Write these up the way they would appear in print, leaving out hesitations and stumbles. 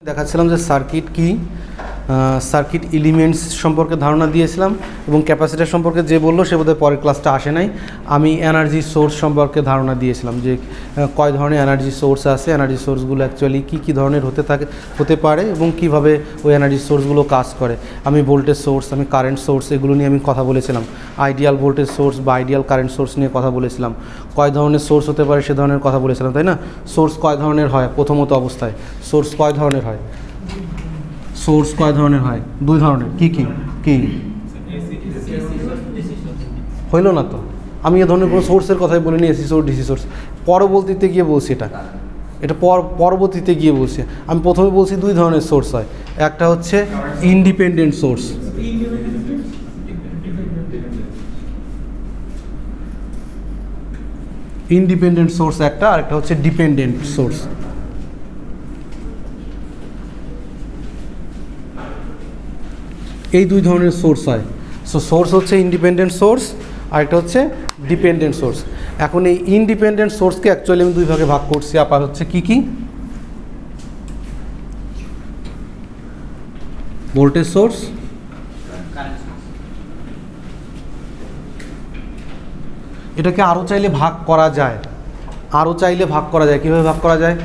দেখাচ্ছিলাম যে সার্কিট কি, সার্কিট এলিমেন্টস সম্পর্কে ধারণা দিয়েছিলাম এবং ক্যাপাসিটর সম্পর্কে যে বললো সে বোধহয় পরের ক্লাসটা আসে নাই। আমি এনার্জি সোর্স সম্পর্কে ধারণা দিয়েছিলাম যে কয় ধরনের এনার্জি সোর্স আছে, এনার্জি সোর্সগুলো অ্যাকচুয়ালি কী ধরনের হতে পারে এবং কিভাবে ওই এনার্জি সোর্সগুলো কাজ করে। আমি ভোল্টেজ সোর্স, আমি কারেন্ট সোর্স, এগুলো নিয়ে আমি কথা বলেছিলাম। আইডিয়াল ভোল্টেজ সোর্স বা আইডিয়াল কারেন্ট সোর্স নিয়ে কথা বলেছিলাম। কয় ধরনের সোর্স হতে পারে সে ধরনের কথা বলেছিলাম, তাই না? সোর্স কয় ধরনের হয় প্রথমত অবস্থায়? সোর্স কয় ধরনের হয়? সোর্স কয় ধরনের হয়? দুই ধরনের। কি কি কি হইল না তো? আমি এ ধরনের কোনো সোর্সের কথাই বলিনি, এসি সোর্স ডিসি সোর্স। পরবর্তীতে গিয়ে বলছি এটা পরবর্তীতে গিয়ে বলছি। আমি প্রথমে বলছি দুই ধরনের সোর্স হয়। একটা হচ্ছে ইন্ডিপেন্ডেন্ট সোর্স, ইন্ডিপেন্ডেন্ট সোর্স একটা, আর একটা হচ্ছে ডিপেন্ডেন্ট সোর্স। এই দুই ধরনের সোর্স হয়। সো সোর্স হচ্ছে ইন্ডিপেন্ডেন্ট সোর্স আর একটা হচ্ছে ডিপেন্ডেন্ট সোর্স। এখন এই ইন্ডিপেন্ডেন্ট সোর্সকে অ্যাকচুয়ালি আমি দুই ভাগে ভাগ করছি। আবার হচ্ছে কি কি? ভোল্টেজ সোর্স, এটাকে আরও চাইলে ভাগ করা যায়, কীভাবে ভাগ করা যায়?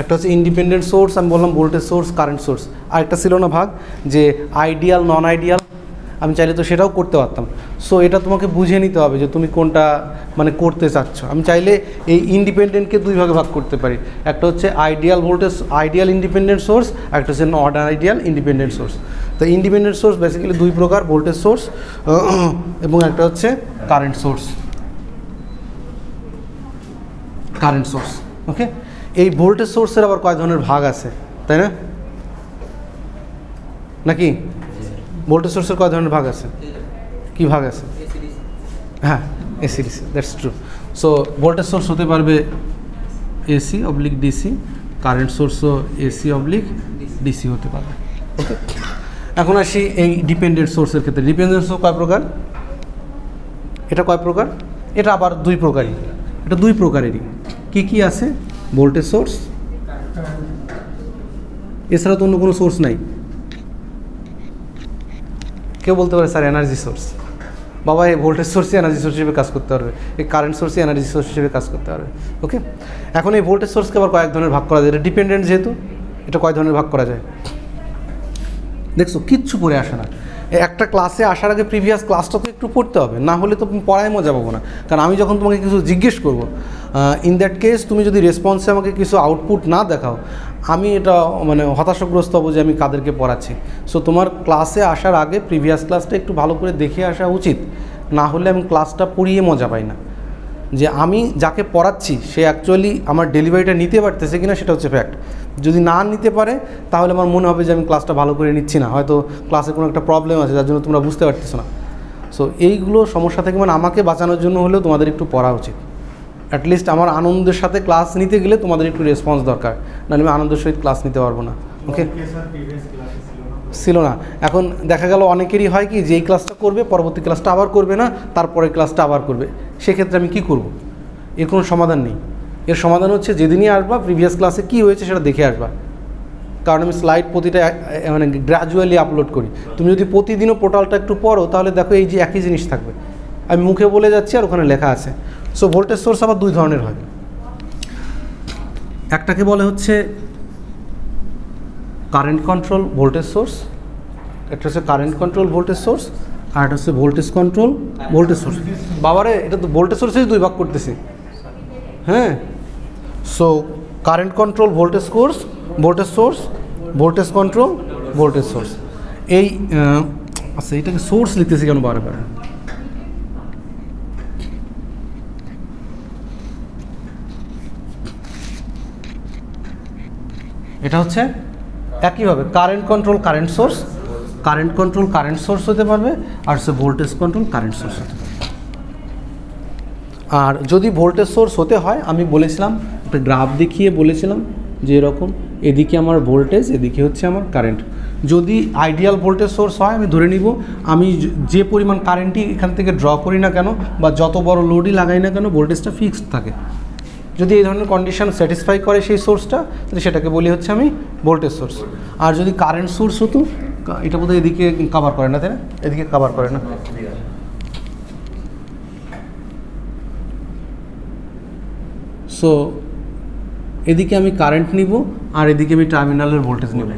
একটা হচ্ছে ইন্ডিপেন্ডেন্ট সোর্স, আমি বললাম ভোল্টেজ সোর্স, কারেন্ট সোর্স। আর একটা ছিল না ভাগ, যে আইডিয়াল নন আইডিয়াল। আমি চাইলে তো সেটাও করতে পারতাম। সো এটা তোমাকে বুঝে নিতে হবে যে তুমি কোনটা করতে চাচ্ছ। আমি চাইলে এই ইন্ডিপেন্ডেন্টকে দুই ভাগে ভাগ করতে পারি। একটা হচ্ছে ideal voltage, ideal independent source, আর একটা হচ্ছে নন আইডিয়াল ইন্ডিপেন্ডেন্ট সোর্স। তো ইন্ডিপেন্ডেন্ট সোর্স বেসিক্যালি দুই প্রকার, ভোল্টেজ সোর্স এবং একটা হচ্ছে কারেন্ট সোর্স। ওকে, এই ভোল্টেজ সোর্সের আবার কয় ধরনের ভাগ আছে, তাই না? নাকি ভোল্টেজ সোর্সের কয় ধরনের ভাগ আছে? কি ভাগ আছে? হ্যাঁ, AC DC, that's true. So voltage source হতে পারবে এসি অবলিক ডিসি, কারেন্ট সোর্সও এসি অবলিক ডিসি হতে পারবে। ওকে, এখন আসি এই ডিপেন্ডেন্ট সোর্সের ক্ষেত্রে। ডিপেন্ডেন্ট সোর্স কয় প্রকার? এটা কয় প্রকার? এটা আবার দুই প্রকারই। এটা দুই প্রকারেরই। কি কি আছে? ভোল্টেজ সোর্স, এছাড়া তো অন্য কোনো সোর্স নাই। কেউ বলতে পারে স্যার এনার্জি সোর্স। বাবা, এই ভোল্টেজ সোর্সই এনার্জি সোর্স হিসেবে কাজ করতে পারবে, এই কারেন্ট সোর্সই এনার্জি সোর্স হিসেবে কাজ করতে পারবে। ওকে, এখন এই ভোল্টেজ সোর্সকে আবার কয়েক ধরনের ভাগ করা যায়। এটা ডিপেন্ডেন্ট যেহেতু, এটা কয় ধরনের ভাগ করা যায়? দেখছো, কিচ্ছু পড়ে আসে না। একটা ক্লাসে আসার আগে প্রিভিয়াস ক্লাসটা তো একটু পড়তে হবে, না হলে তো পড়ায় মজা পাবো না। কারণ আমি যখন তোমাকে কিছু জিজ্ঞেস করবো, ইন দ্যাট কেস তুমি যদি রেসপন্সে আমাকে কিছু আউটপুট না দেখাও, আমি এটা হতাশাগ্রস্ত হবো যে আমি কাদেরকে পড়াচ্ছি। সো তোমার ক্লাসে আসার আগে প্রিভিয়াস ক্লাসটা একটু ভালো করে দেখে আসা উচিত, না হলে আমি ক্লাসটা পড়িয়ে মজা পাই না। যে আমি যাকে পড়াচ্ছি সে অ্যাকচুয়ালি আমার ডেলিভারিটা নিতে পারতেছে কিনা সেটা হচ্ছে ফ্যাক্ট। যদি না নিতে পারে তাহলে আমার মনে হবে যে আমি ক্লাসটা ভালো করে নিচ্ছি না, হয়তো ক্লাসে কোনো একটা প্রবলেম আছে যার জন্য তোমরা বুঝতে পারতেছো না। সো এইগুলো সমস্যা থেকে আমাকে বাঁচানোর জন্য হলেও তোমাদের একটু পড়া উচিত। অ্যাটলিস্ট আমার আনন্দের সাথে ক্লাস নিতে গেলে তোমাদের একটু রেসপন্স দরকার, নাহলে আমি আনন্দের সহিত ক্লাস নিতে পারবো না। ওকে, ছিল না। এখন দেখা গেল অনেকেরই হয় কি, যে এই ক্লাসটা করবে পরবর্তী ক্লাসটা আবার করবে না, তারপরে ক্লাসটা আবার করবে। সেক্ষেত্রে আমি কি করব? এর কোনো সমাধান নেই। এর সমাধান হচ্ছে যেদিনই আসবা প্রিভিয়াস ক্লাসে কি হয়েছে সেটা দেখে আসবা। কারণ আমি স্লাইড প্রতিটা গ্র্যাজুয়ালি আপলোড করি। তুমি যদি প্রতিদিনও পোর্টালটা একটু পড়ো তাহলে দেখো এই যে একই জিনিস থাকবে। আমি মুখে বলে যাচ্ছি আর ওখানে লেখা আছে। সো ভোল্টেজ সোর্স আবার দুই ধরনের হয়। একটাকে বলে হচ্ছে কারেন্ট কন্ট্রোল ভোল্টেজ সোর্স, একটা হচ্ছে কারেন্ট কন্ট্রোল ভোল্টেজ সোর্স, আর একটা হচ্ছে ভোল্টেজ কন্ট্রোল ভোল্টেজ সোর্স। বাবারে, এটা তো ভোল্টেজ সোর্সেই দুই ভাগ করতেছি। হ্যাঁ, so current control voltage source, voltage source, voltage control voltage source. এই আচ্ছা, এটাকে সোর্স লিখতেছি কেন বারবার? এটা হচ্ছে একইভাবে current control current source, current control current source হতে পারবে, আর হচ্ছে ভোল্টেজ কন্ট্রোল কারেন্ট সোর্স হতে পারবে। আর যদি ভোল্টেজ সোর্স হতে হয়, আমি বলেছিলাম একটা গ্রাফ দেখিয়ে বলেছিলাম যে এরকম, এদিকে আমার ভোল্টেজ, এদিকে হচ্ছে আমার কারেন্ট। যদি আইডিয়াল ভোল্টেজ সোর্স হয়, আমি ধরে নিব আমি যে পরিমাণ কারেন্টই এখান থেকে ড্র করি না কেন বা যত বড় লোডই লাগাই না কেন, ভোল্টেজটা ফিক্সড থাকে। যদি এই ধরনের কন্ডিশন স্যাটিসফাই করে সেই সোর্সটা, তাহলে সেটাকে বলি হচ্ছে আমি ভোল্টেজ সোর্স। আর যদি কারেন্ট সোর্স হতো, এটা বোধহয় এদিকে কভার করে না, তাই না? এদিকে কভার করে না। সো এদিকে আমি কারেন্ট নিব আর এদিকে আমি টার্মিনালের ভোল্টেজ নেব।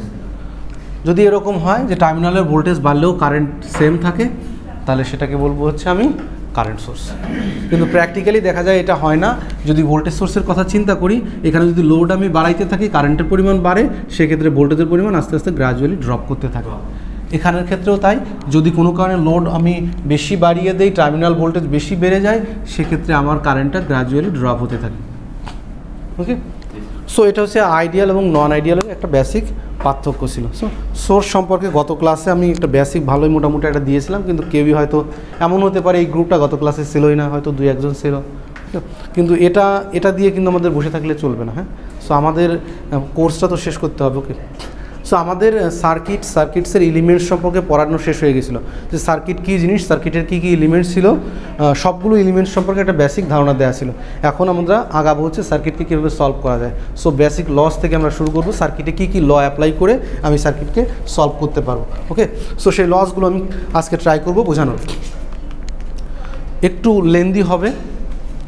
যদি এরকম হয় যে টার্মিনালের ভোল্টেজ বাড়লেও কারেন্ট সেম থাকে, তাহলে সেটাকে বলবো হচ্ছে আমি কারেন্ট সোর্স। কিন্তু প্র্যাকটিক্যালি দেখা যায় এটা হয় না। যদি ভোল্টেজ সোর্সের কথা চিন্তা করি, এখানে যদি লোড আমি বাড়াইতে থাকি, কারেন্টের পরিমাণ বাড়ে, সেক্ষেত্রে ভোল্টেজের পরিমাণ আস্তে আস্তে গ্র্যাজুয়ালি ড্রপ করতে থাকে। এখানের ক্ষেত্রেও তাই, যদি কোনো কারণে লোড আমি বেশি বাড়িয়ে দেই, টার্মিনাল ভোল্টেজ বেশি বেড়ে যায়, সেক্ষেত্রে আমার কারেন্টটা গ্র্যাজুয়ালি ড্রপ হতে থাকে। ওকে, সো এটা হচ্ছে আইডিয়াল এবং নন আইডিয়ালের একটা বেসিক পার্থক্য ছিল। সো সোর্স সম্পর্কে গত ক্লাসে আমি একটা বেসিক ভালোই মোটামুটি একটা দিয়েছিলাম, কিন্তু কেউই হয়তো এমন হতে পারে এই গ্রুপটা গত ক্লাসে ছিলই না, হয়তো 2-1 জন ছিল। কিন্তু এটা দিয়ে কিন্তু আমাদের বসে থাকলে চলবে না। হ্যাঁ, সো আমাদের কোর্সটা তো শেষ করতে হবে। ওকে, সো আমাদের সার্কিটসের এলিমেন্টস সম্পর্কে পড়ানো শেষ হয়ে গেছিলো, যে সার্কিট কী জিনিস, সার্কিটের কী কী এলিমেন্টস ছিল, সবগুলো এলিমেন্টস সম্পর্কে একটা বেসিক ধারণা দেওয়া ছিল। এখন আমরা আগাবো হচ্ছে সার্কিটকে কীভাবে সলভ করা যায়। সো বেসিক লস থেকে আমরা শুরু করবো, সার্কিটে কী কী ল অ্যাপ্লাই করে আমি সার্কিটকে সলভ করতে পারবো। ওকে, সো সেই লসগুলো আমি আজকে ট্রাই করবো বোঝানোর। একটু লেন্দি হবে,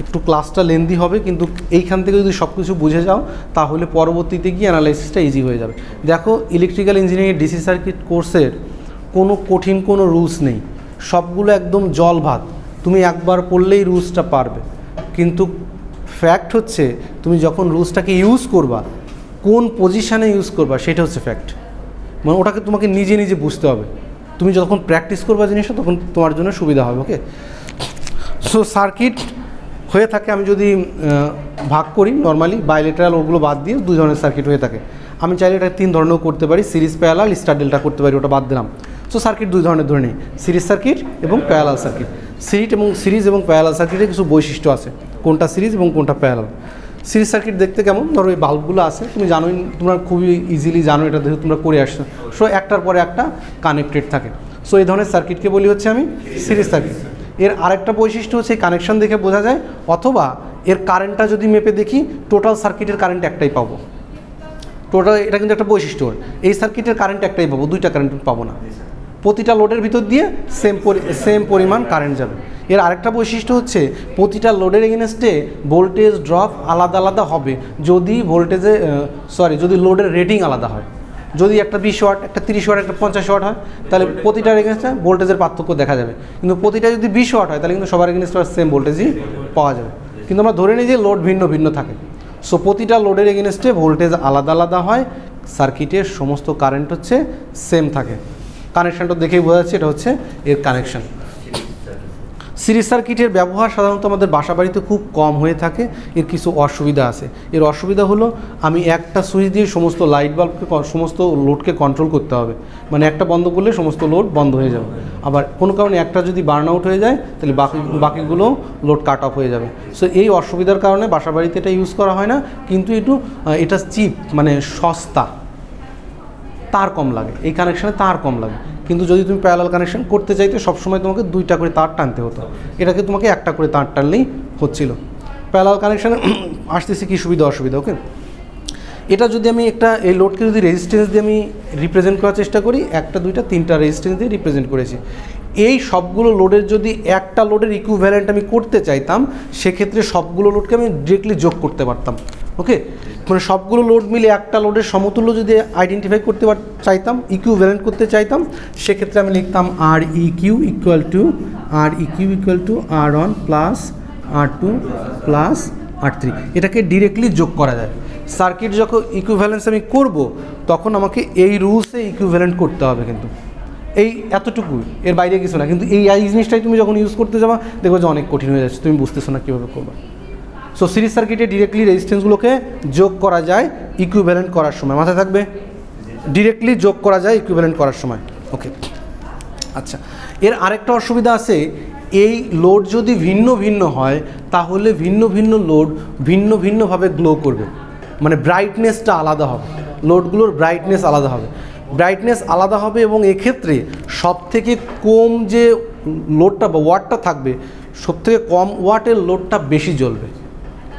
একটু ক্লাসটা লেন্দি হবে, কিন্তু এইখান থেকে যদি সব কিছু বুঝে যাও, তাহলে পরবর্তীতে গিয়ে অ্যানালাইসিসটা ইজি হয়ে যাবে। দেখো, ইলেকট্রিক্যাল ইঞ্জিনিয়ারিং ডিসি সার্কিট কোর্সের কোনো কঠিন কোনো রুলস নেই, সবগুলো একদম জল ভাত, তুমি একবার পড়লেই রুলসটা পারবে। কিন্তু ফ্যাক্ট হচ্ছে তুমি যখন রুলসটাকে ইউজ করবা, কোন পজিশানে ইউজ করবা, সেটা হচ্ছে ফ্যাক্ট। মানে ওটাকে তোমাকে নিজে নিজে বুঝতে হবে। তুমি যখন প্র্যাকটিস করবা জিনিসটা, তখন তোমার জন্য সুবিধা হবে। ওকে, সো সার্কিট হয়ে থাকে, আমি যদি ভাগ করি নর্মালি বাইলেটারাল, ওগুলো বাদ দিয়ে 2 ধরনের সার্কিট হয়ে থাকে। আমি চাইলে এটা 3 ধরনেরও করতে পারি, সিরিজ প্যারালাল, স্টার ডেল্টা করতে পারি, ওটা বাদ দিলাম। সো সার্কিট 2 ধরনের ধরে নিই, সিরিজ সার্কিট এবং প্যারালাল সার্কিট। সিরিজ এবং প্যারালাল সার্কিটের কিছু বৈশিষ্ট্য আছে, কোনটা সিরিজ এবং কোনটা প্যারালাল। সিরিজ সার্কিট দেখতে কেমন, ধরো এই বাল্বগুলো আছে, তুমি জানোই, তোমরা খুবই ইজিলি জানো, এটা দেখে তোমরা করে আসছো। সো একটার পরে একটা কানেক্টেড থাকে। সো এই ধরনের সার্কিটকে বলি হচ্ছে আমি সিরিজ সার্কিট। এর আরেকটা বৈশিষ্ট্য হচ্ছে কানেকশন দেখে বোঝা যায়, অথবা এর কারেন্টটা যদি মেপে দেখি, টোটাল সার্কিটের কারেন্ট একটাই পাবো। টোটাল, এটা কিন্তু একটা বৈশিষ্ট্য, এই সার্কিটের কারেন্ট একটাই পাবো, 2টা কারেন্ট পাবো না। প্রতিটা লোডের ভিতর দিয়ে সেম পরিমাণ কারেন্ট যাবে। এর আরেকটা বৈশিষ্ট্য হচ্ছে প্রতিটা লোডের এগেনস্টে ভোল্টেজ ড্রপ আলাদা আলাদা হবে, যদি যদি লোডের রেটিং আলাদা হয়। যদি একটা 20 ওয়াট, একটা 30 ওয়াট, একটা 50 ওয়াট হয়, তাহলে প্রতিটার এগেনস্টে ভোল্টেজের পার্থক্য দেখা যাবে। কিন্তু প্রতিটা যদি 20 ওয়াট হয়, তাহলে কিন্তু সবার এগেনস্টে সেম ভোল্টেজই পাওয়া যাবে। কিন্তু আমরা ধরে নিই যে লোড ভিন্ন ভিন্ন থাকে। সো প্রতিটা লোডের এগেনস্টে ভোল্টেজ আলাদা আলাদা হয়, সার্কিটের সমস্ত কারেন্ট হচ্ছে সেম থাকে। কানেকশানটা দেখেই বোঝা যাচ্ছে এটা হচ্ছে এর কানেকশান। সিরিজ সার্কিটের ব্যবহার সাধারণত আমাদের বাসা বাড়িতে খুব কম হয়ে থাকে। এর কিছু অসুবিধা আছে। এর অসুবিধা হলো, আমি একটা সুইচ দিয়ে সমস্ত লাইট বাল্বকে, সমস্ত লোডকে কন্ট্রোল করতে হবে। মানে একটা বন্ধ করলে সমস্ত লোড বন্ধ হয়ে যাবে। আবার কোনো কারণে একটা যদি বার্ন আউট হয়ে যায়, তাহলে বাকিগুলো লোড কাট অফ হয়ে যাবে। সো এই অসুবিধার কারণে বাসা বাড়িতে এটা ইউজ করা হয় না। কিন্তু এটা চিপ, মানে সস্তা, তার কম লাগে, এই কানেকশানে তার কম লাগে। কিন্তু যদি তুমি প্যারালাল কানেকশন করতে চাইতে, সবসময় তোমাকে 2টা করে তার টানতে হতো, এটাকে তোমাকে একটা করে তার টানলেই হচ্ছিল। প্যারালাল কানেকশানে আসতেছে কি সুবিধা অসুবিধা। ওকে, এটা যদি আমি এই লোডকে যদি রেজিস্ট্যান্স দিয়ে আমি রিপ্রেজেন্ট করার চেষ্টা করি, 1, 2, 3টা রেজিস্ট্যান্স দিয়ে রিপ্রেজেন্ট করেছি। এই সবগুলো লোডের যদি একটা লোডের ইকুইভ্যালেন্ট আমি করতে চাইতাম, সেক্ষেত্রে সবগুলো লোডকে আমি ডিরেক্টলি যোগ করতে পারতাম। ওকে, মানে সবগুলো লোড মিলে একটা লোডের সমতুল্য যদি আইডেন্টিফাই করতে চাইতাম, ইকুইভ্যালেন্ট করতে চাইতাম, সেক্ষেত্রে আমি লিখতাম REQ equal to R1 plus R2 plus R3। এটাকে ডিরেক্টলি যোগ করা যায়। সার্কিট যখন ইকুইভ্যালেন্স আমি করব, তখন আমাকে এই রুলসে ইকুইভ্যালেন্ট করতে হবে। কিন্তু এই এতটুকু, এর বাইরে কিছু না। কিন্তু এই জিনিসটাই তুমি যখন ইউজ করতে যাবা, দেখো যে অনেক কঠিন হয়ে যাচ্ছে, তুমি বুঝতেছো না কীভাবে করবা। সো সিরিজ সার্কিটে ডিরেক্টলি রেজিস্ট্যান্সগুলোকে যোগ করা যায় ইকুইভ্যালেন্ট করার সময়, মাথায় থাকবে, ডিরেক্টলি যোগ করা যায় ইকুইভ্যালেন্ট করার সময়। ওকে, আচ্ছা, এর আরেকটা অসুবিধা আছে, এই লোড যদি ভিন্ন ভিন্ন হয়, তাহলে ভিন্ন ভিন্ন লোড ভিন্ন ভিন্নভাবে গ্লো করবে, মানে ব্রাইটনেসটা আলাদা হবে, লোডগুলোর ব্রাইটনেস আলাদা হবে। এবং এক্ষেত্রে সবথেকে কম যে লোডটা বা ওয়াটটা থাকবে, সবথেকে কম ওয়াটের লোডটা বেশি জ্বলবে।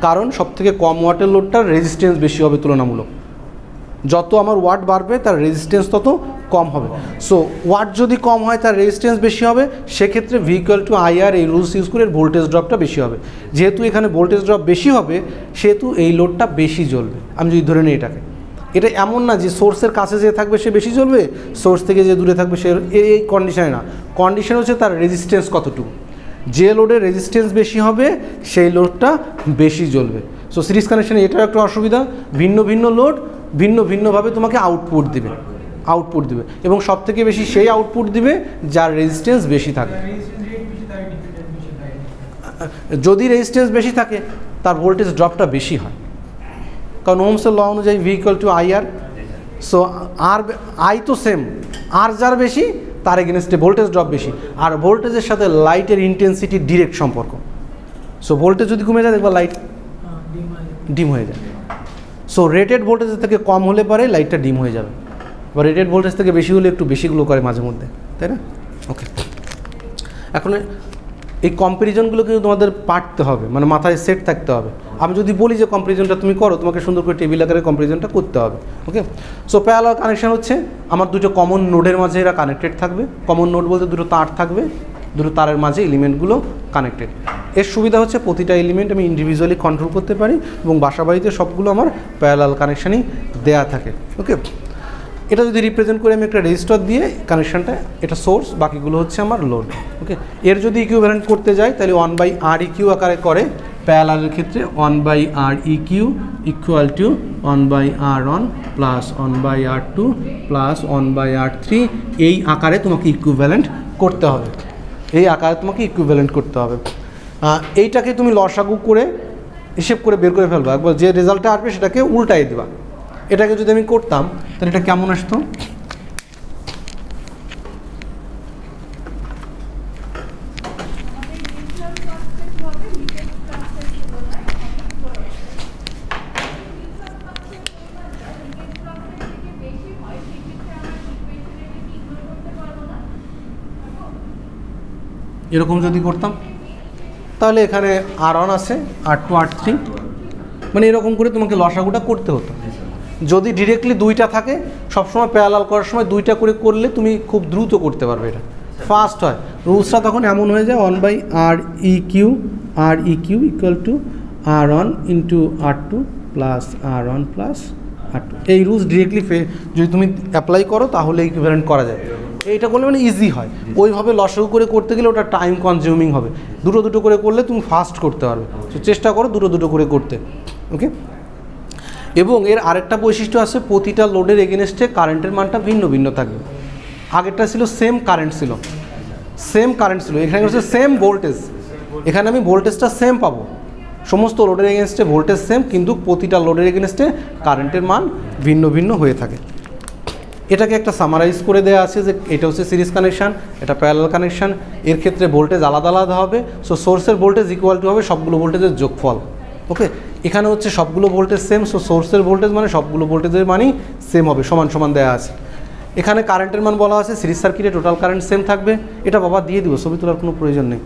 কারণ সবথেকে কম ওয়াটের লোডটার রেজিস্ট্যান্স বেশি হবে তুলনামূলক। যত আমার ওয়াট বাড়বে তার রেজিস্ট্যান্স তত কম হবে। সো ওয়াট যদি কম হয় তার রেজিস্ট্যান্স বেশি হবে, সেক্ষেত্রে V = IR এই রুলস ইউজ করে ভোল্টেজ ড্রপটা বেশি হবে। যেহেতু এখানে ভোল্টেজ ড্রপ বেশি হবে সেহেতু এই লোডটা বেশি জ্বলবে। আমি যদি ধরে নিই এটাকে, এটা এমন না যে সোর্সের কাছে যে থাকবে সে বেশি জ্বলবে, সোর্স থেকে যে দূরে থাকবে সে, এই কন্ডিশনে না। কন্ডিশন হচ্ছে তার রেজিস্ট্যান্স কতটুকু। যে লোডের রেজিস্ট্যান্স বেশি হবে সেই লোডটা বেশি জ্বলবে। সো সিরিজ কানেকশানে এটাও একটা অসুবিধা, ভিন্ন ভিন্ন লোড ভিন্ন ভিন্নভাবে তোমাকে আউটপুট দিবে এবং সবথেকে বেশি সেই আউটপুট দিবে যার রেজিস্ট্যান্স বেশি থাকে। যদি রেজিস্ট্যান্স বেশি থাকে তার ভোল্টেজ ড্রপটা বেশি হয়, কারণ ওহমসের ল অনুযায়ী V = IR। So R I তো সেম, আর যার বেশি তার এগেনস্টে ভোল্টেজ ড্রপ বেশি, আর ভোল্টেজের সাথে লাইটের ইন্টেন্সিটির ডিরেক্ট সম্পর্ক। সো ভোল্টেজ যদি কমে যায় দেখবা লাইট ডিম হয়ে যায়। সো রেটেড ভোল্টেজের থেকে কম হলে পরে লাইটটা ডিম হয়ে যাবে, বা রেটেড ভোল্টেজ থেকে বেশি হলে একটু বেশি গ্লো করে মাঝে মধ্যে, তাই না? ওকে, এখন এই কম্প্যারিজনগুলো কিন্তু তোমাদের পারতে হবে, মানে মাথায় সেট থাকতে হবে। আমি যদি বলি যে কম্প্যারিজনটা তুমি করো, তোমাকে সুন্দর করে টেবিল আকারে কম্প্যারিজনটা করতে হবে। ওকে, সো প্যারালাল কানেকশন হচ্ছে আমার দুটো কমন নোডের মাঝে এরা কানেক্টেড থাকবে। কমন নোড বলতে দুটো তার থাকবে, দুটো তারের মাঝে এলিমেন্টগুলো কানেক্টেড। এর সুবিধা হচ্ছে প্রতিটা এলিমেন্ট আমি ইন্ডিভিজুয়ালি কন্ট্রোল করতে পারি এবং বাসা বাড়িতে সবগুলো আমার প্যারালাল কানেকশানই দেয়া থাকে। ওকে, এটা যদি রিপ্রেজেন্ট করে আমি একটা রেজিস্টার দিয়ে কানেকশানটা, এটা সোর্স, বাকিগুলো হচ্ছে আমার লোড। ওকে, এর যদি ইকুইভ্যালেন্ট করতে যাই তাহলে 1/REQ আকারে করে। প্যারালালের ক্ষেত্রে 1/REQ = 1/R1 + 1/R2 + 1/R3 এই আকারে তোমাকে ইকুইভ্যালেন্ট করতে হবে, এই আকারে তোমাকে ইকুইভ্যালেন্ট করতে হবে। এইটাকে তুমি লসাগু করে হিসেব করে বের করে ফেলবা, একবার যে রেজাল্টটা আসবে সেটাকে উল্টাই দেবা। এটাকে যদি আমি করতাম তাহলে এটা কেমন আসতো? এরকম যদি করতাম তাহলে এখানে R1 আছে, R2 R3, মানে এরকম করে তোমাকে লসাগুটা করতে হতো। যদি ডিরেক্টলি দুইটা থাকে, সবসময় প্যারালাল করার সময় দুইটা করে করলে তুমি খুব দ্রুত করতে পারবে, এটা ফাস্ট হয়। রুলসটা তখন এমন হয়ে যায় 1/REQ = R1 × R2 + R1 + R2। এই রুলস ডিরেক্টলি যদি তুমি অ্যাপ্লাই করো তাহলে ইকুইভ্যালেন্ট করা যায়। এইটা করলে মানে ইজি হয়। ওইভাবে লসাগু করে করতে গেলে ওটা টাইম কনজিউমিং হবে। দুটো দুটো করে করলে তুমি ফাস্ট করতে পারবে। তো চেষ্টা করো দুটো দুটো করে করতে। ওকে, এবং এর আরেকটা বৈশিষ্ট্য আছে, প্রতিটা লোডের এগেনস্টে কারেন্টের মানটা ভিন্ন ভিন্ন থাকবে। আগেরটা ছিল সেম কারেন্ট ছিল, এখানে হচ্ছে সেম ভোল্টেজ, এখানে আমি ভোল্টেজটা সেম পাবো। সমস্ত লোডের এগেনস্টে ভোল্টেজ সেম, কিন্তু প্রতিটা লোডের এগেনস্টে কারেন্টের মান ভিন্ন ভিন্ন হয়ে থাকে। এটাকে একটা সামারাইজ করে দেওয়া আছে যে এটা হচ্ছে সিরিজ কানেকশান, এটা প্যারালাল কানেকশান। এর ক্ষেত্রে ভোল্টেজ আলাদা আলাদা হবে। সো সোর্সের ভোল্টেজ ইকুয়াল টু হবে সবগুলো ভোল্টেজের যোগফল। ওকে, এখানে হচ্ছে সবগুলো ভোল্টেজ সেম, সো সোর্সের ভোল্টেজ মানে সবগুলো ভোল্টেজের মানই সেম হবে, সমান সমান দেওয়া আছে। এখানে কারেন্টের মান বলা আছে, সিরিজ সার্কিটে টোটাল কারেন্ট সেম থাকবে। এটা বাবা দিয়ে দিব, ছবি তোলার কোনো প্রয়োজন নেই।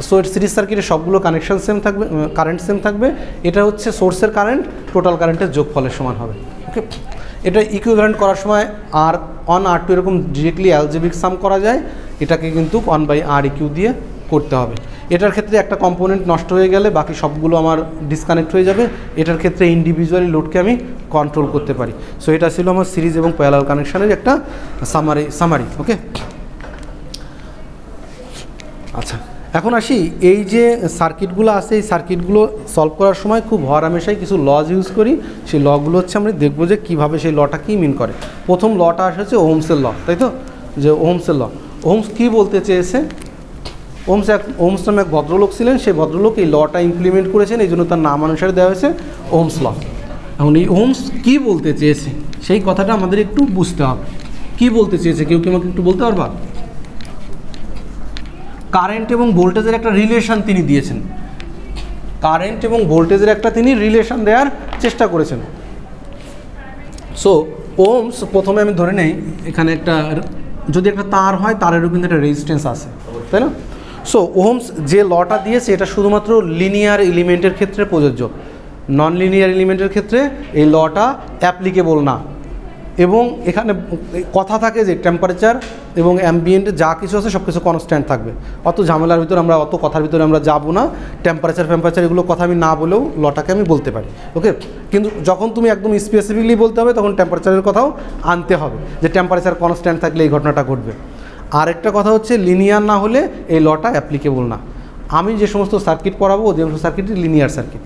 সো সিরিজ সার্কিটে সবগুলো কানেকশান সেম থাকবে, কারেন্ট সেম থাকবে। এটা হচ্ছে সোর্সের কারেন্ট টোটাল কারেন্টের যোগফলের সমান হবে। ওকে, এটা ইকুইভ্যালেন্ট করার সময় R1 R2 এরকম ডিরেক্টলি অ্যালজেব্রিক সাম করা যায়। এটাকে কিন্তু 1/REQ দিয়ে করতে হবে। এটার ক্ষেত্রে একটা কম্পোনেন্ট নষ্ট হয়ে গেলে বাকি সবগুলো আমার ডিসকানেক্ট হয়ে যাবে। এটার ক্ষেত্রে ইন্ডিভিজুয়ালি লোডকে আমি কন্ট্রোল করতে পারি। সো এটা ছিল আমার সিরিজ এবং প্যারালাল কানেকশানের একটা সামারি। ওকে, আচ্ছা এখন আসি, এই যে সার্কিটগুলো আছে এই সার্কিটগুলো সলভ করার সময় খুব হরহামেশাই কিছু লজ ইউজ করি। সেই লগুলো হচ্ছে আমরা দেখবো যে কীভাবে সেই লটা কী মিন করে। প্রথম লটা আসে হচ্ছে ওহমসের ল, তাই তো? যে ওহমসের ল, ওহমস কী বলতে চেয়েছে? ওহমস নামে এক ভদ্রলোক ছিলেন, সেই ভদ্রলোক এই লটা ইমপ্লিমেন্ট করেছেন, এই জন্য তার নাম অনুসারে দেওয়া হয়েছে ওহমস ল। এখন এই ওহমস কী বলতে চেয়েছে সেই কথাটা আমাদের একটু বুঝতে হবে। কী বলতে চেয়েছে কেউ কি আমাকে একটু বলতে পারবা? কারেন্ট এবং ভোল্টেজের একটা রিলেশন তিনি দিয়েছেন, কারেন্ট এবং ভোল্টেজের একটা তিনি রিলেশন দেওয়ার চেষ্টা করেছেন। সো ওহমস, প্রথমে আমি ধরে নেই এখানে একটা, যদি একটা তার হয় তারেরও কিন্তু একটা রেজিস্ট্যান্স আছে, তাই না? সো ওহমস যে লটা দিয়েছে এটা শুধুমাত্র লিনিয়ার এলিমেন্টের ক্ষেত্রে প্রযোজ্য, নন লিনিয়ার এলিমেন্টের ক্ষেত্রে এই লটা অ্যাপ্লিকেবল না। এবং এখানে কথা থাকে যে টেম্পারেচার এবং অ্যাম্বিয়েন্টে যা কিছু আছে সব কিছু কনস্ট্যান্ট থাকবে। অত ঝামেলার ভিতরে আমরা, অত কথার ভিতরে আমরা যাবো না। টেম্পারেচার এগুলো কথা আমি না বলেও লটাকে আমি বলতে পারি, ওকে। কিন্তু যখন তুমি একদম স্পেসিফিকলি বলতে হবে তখন টেম্পারেচারের কথাও আনতে হবে, যে টেম্পারেচার কনস্ট্যান্ট থাকলে এই ঘটনাটা ঘটবে। আরেকটা কথা হচ্ছে লিনিয়ার না হলে এই লটা অ্যাপ্লিকেবল না। আমি যে সমস্ত সার্কিট পড়াবো অধিকাংশ সার্কিটই লিনিয়ার সার্কিট,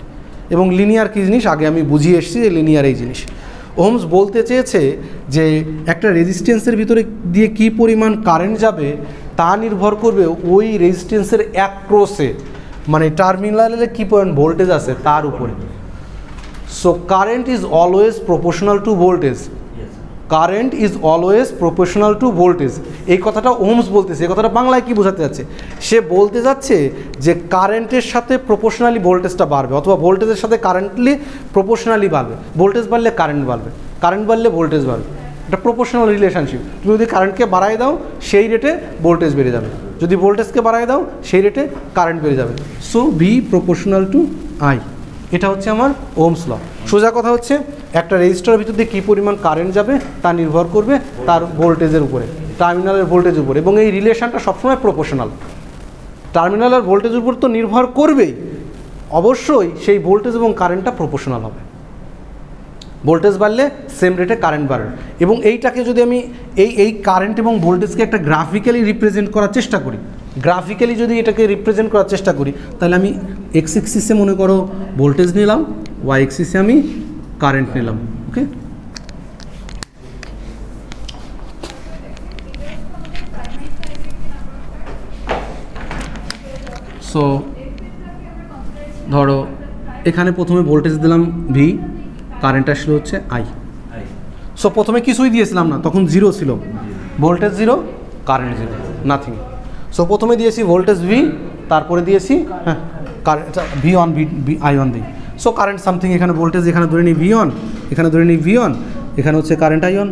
এবং লিনিয়ার কী জিনিস আগে আমি বুঝিয়ে এসেছি যে লিনিয়ার এই জিনিস। ওহমস বলতে চেয়েছে যে একটা রেজিস্ট্যান্সের ভিতরে দিয়ে কী পরিমাণ কারেন্ট যাবে তা নির্ভর করবে ওই রেজিস্ট্যান্সের অ্যাক্রসে, মানে টার্মিনালে কী পরিমাণ ভোল্টেজ আছে তার উপরে। So current is always proportional to voltage, current is always proportional to voltage. এই কথাটা ওহমস বলতেছে। এই কথাটা বাংলায় কী বোঝাতে যাচ্ছে? সে বলতে যাচ্ছে যে কারেন্টের সাথে প্রপোর্শনালি ভোল্টেজটা বাড়বে, অথবা ভোল্টেজের সাথে কারেন্টলি প্রপোর্শনালি বাড়বে। ভোল্টেজ বাড়লে কারেন্ট বাড়বে, কারেন্ট বাড়লে ভোল্টেজ বাড়বে। এটা প্রপোর্শনাল রিলেশনশিপ। তুমি যদি কারেন্টকে বাড়াই দাও সেই রেটে ভোল্টেজ বেড়ে যাবে, যদি ভোল্টেজকে বাড়াই দাও সেই রেটে কারেন্ট বেড়ে যাবে। So V proportional to I, এটা হচ্ছে আমার ওহমস ল। সোজা কথা হচ্ছে একটা রেজিস্টারের ভিতর দিয়ে কী পরিমাণ কারেন্ট যাবে তা নির্ভর করবে তার ভোল্টেজের উপরে, টার্মিনালের ভোল্টেজের উপরে। এবং এই রিলেশনটা সবসময় প্রপোর্শনাল। টার্মিনালের ভোল্টেজের উপর তো নির্ভর করবেই, অবশ্যই সেই ভোল্টেজ এবং কারেন্টটা প্রপোর্শনাল হবে। ভোল্টেজ বাড়লে সেম রেটে কারেন্ট বাড়বে। এবং এইটাকে যদি আমি এই কারেন্ট এবং ভোল্টেজকে একটা গ্রাফিক্যালি রিপ্রেজেন্ট করার চেষ্টা করি, গ্রাফিক্যালি যদি এটাকে রিপ্রেজেন্ট করার চেষ্টা করি, তাহলে আমি এক্স এক্সিসে মনে করো ভোল্টেজ নিলাম, ওয়াই এক্সিসে আমি কারেন্ট নিলাম, ওকে। সো ধরো এখানে প্রথমে ভোল্টেজ দিলাম ভি, কারেন্ট আসলে হচ্ছে আই। সো প্রথমে কিছুই দিয়েছিলাম না, তখন জিরো ছিল, voltage zero, current zero, nothing. So প্রথমে দিয়েছি ভোল্টেজ ভি, তারপরে দিয়েছি হ্যাঁ current V on V I on V. So current something, এখানে ভোল্টেজ এখানে ধরে নিই ভি অন, এখানে ধরে নিই ভি অন, এখানে হচ্ছে কারেন্ট আই অন।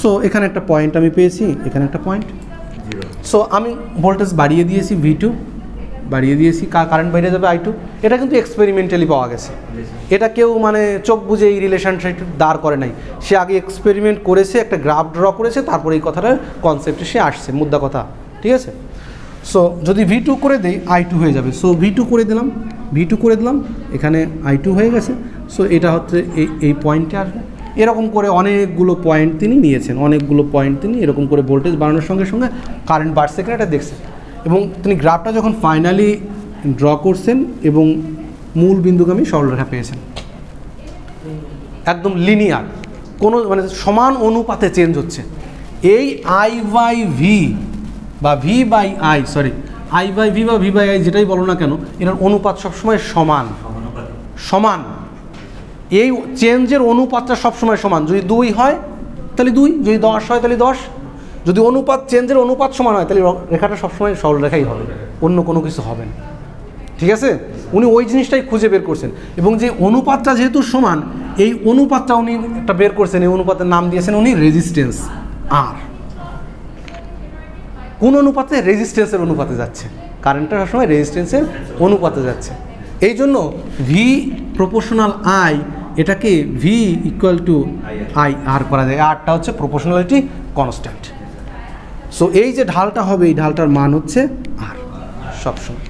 সো এখানে একটা পয়েন্ট আমি পেয়েছি, এখানে একটা পয়েন্ট। সো আমি ভোল্টেজ বাড়িয়ে দিয়েছি ভি টু, বাড়িয়ে দিয়েছি, কারেন্ট বেড়ে যাবে আই টু। এটা কিন্তু এক্সপেরিমেন্টালি পাওয়া গেছে, এটা কেউ মানে চোখ বুঝে এই রিলেশনশিপ দাঁড় করে নাই। সে আগে এক্সপেরিমেন্ট করেছে, একটা গ্রাফ ড্র করেছে, তারপরে এই কথাটার কনসেপ্টে সে আসছে, মুদ্রা কথা, ঠিক আছে। সো যদি ভি টু করে দেই আই টু হয়ে যাবে। সো ভি টু করে দিলাম, ভি টু করে দিলাম, এখানে আই টু হয়ে গেছে। সো এটা হচ্ছে এই পয়েন্টে আসবে। এরকম করে অনেকগুলো পয়েন্ট তিনি নিয়েছেন, অনেকগুলো পয়েন্ট তিনি এরকম করে ভোল্টেজ বাড়ানোর সঙ্গে সঙ্গে কারেন্ট বাড়ছে কিনা এটা দেখছেন। এবং তিনি গ্রাফটা যখন ফাইনালি ড্র করছেন এবং মূল বিন্দুগামী সরলরেখা পেয়েছেন, একদম লিনিয়ার, কোনো মানে সমান অনুপাতে চেঞ্জ হচ্ছে। এই আই বাই ভি বা V by I, sorry I by V বা ভি বাই আই যেটাই বলো না কেন, এটার অনুপাত সবসময় সমান, সমান। এই চেঞ্জের অনুপাতটা সবসময় সমান। যদি 2 হয় তাহলে 2, যদি 10 হয় তাহলে 10। যদি অনুপাত চেঞ্জের অনুপাত সমান হয় তাহলে রেখাটা সবসময় সরলরেখাই হবে, অন্য কোনো কিছু হবে না, ঠিক আছে। উনি ওই জিনিসটাই খুঁজে বের করছেন। এবং যে অনুপাতটা যেহেতু সমান, এই অনুপাতটা উনি একটা বের করছেন, এই অনুপাতের নাম দিয়েছেন উনি রেজিস্ট্যান্স আর। কোন অনুপাতে? রেজিস্ট্যান্সের অনুপাতে যাচ্ছে, কারেন্টটা সবসময় রেজিস্ট্যান্সের অনুপাতে যাচ্ছে। এই জন্য ভি প্রপোর্শনাল আই, এটাকে ভি ইকুয়াল টু আই আর করা যায়। আরটা হচ্ছে প্রপোর্শনালিটি কনস্ট্যান্ট। সো এই যে ঢালটা হবে, এই ঢালটার মান হচ্ছে আর সবসময়।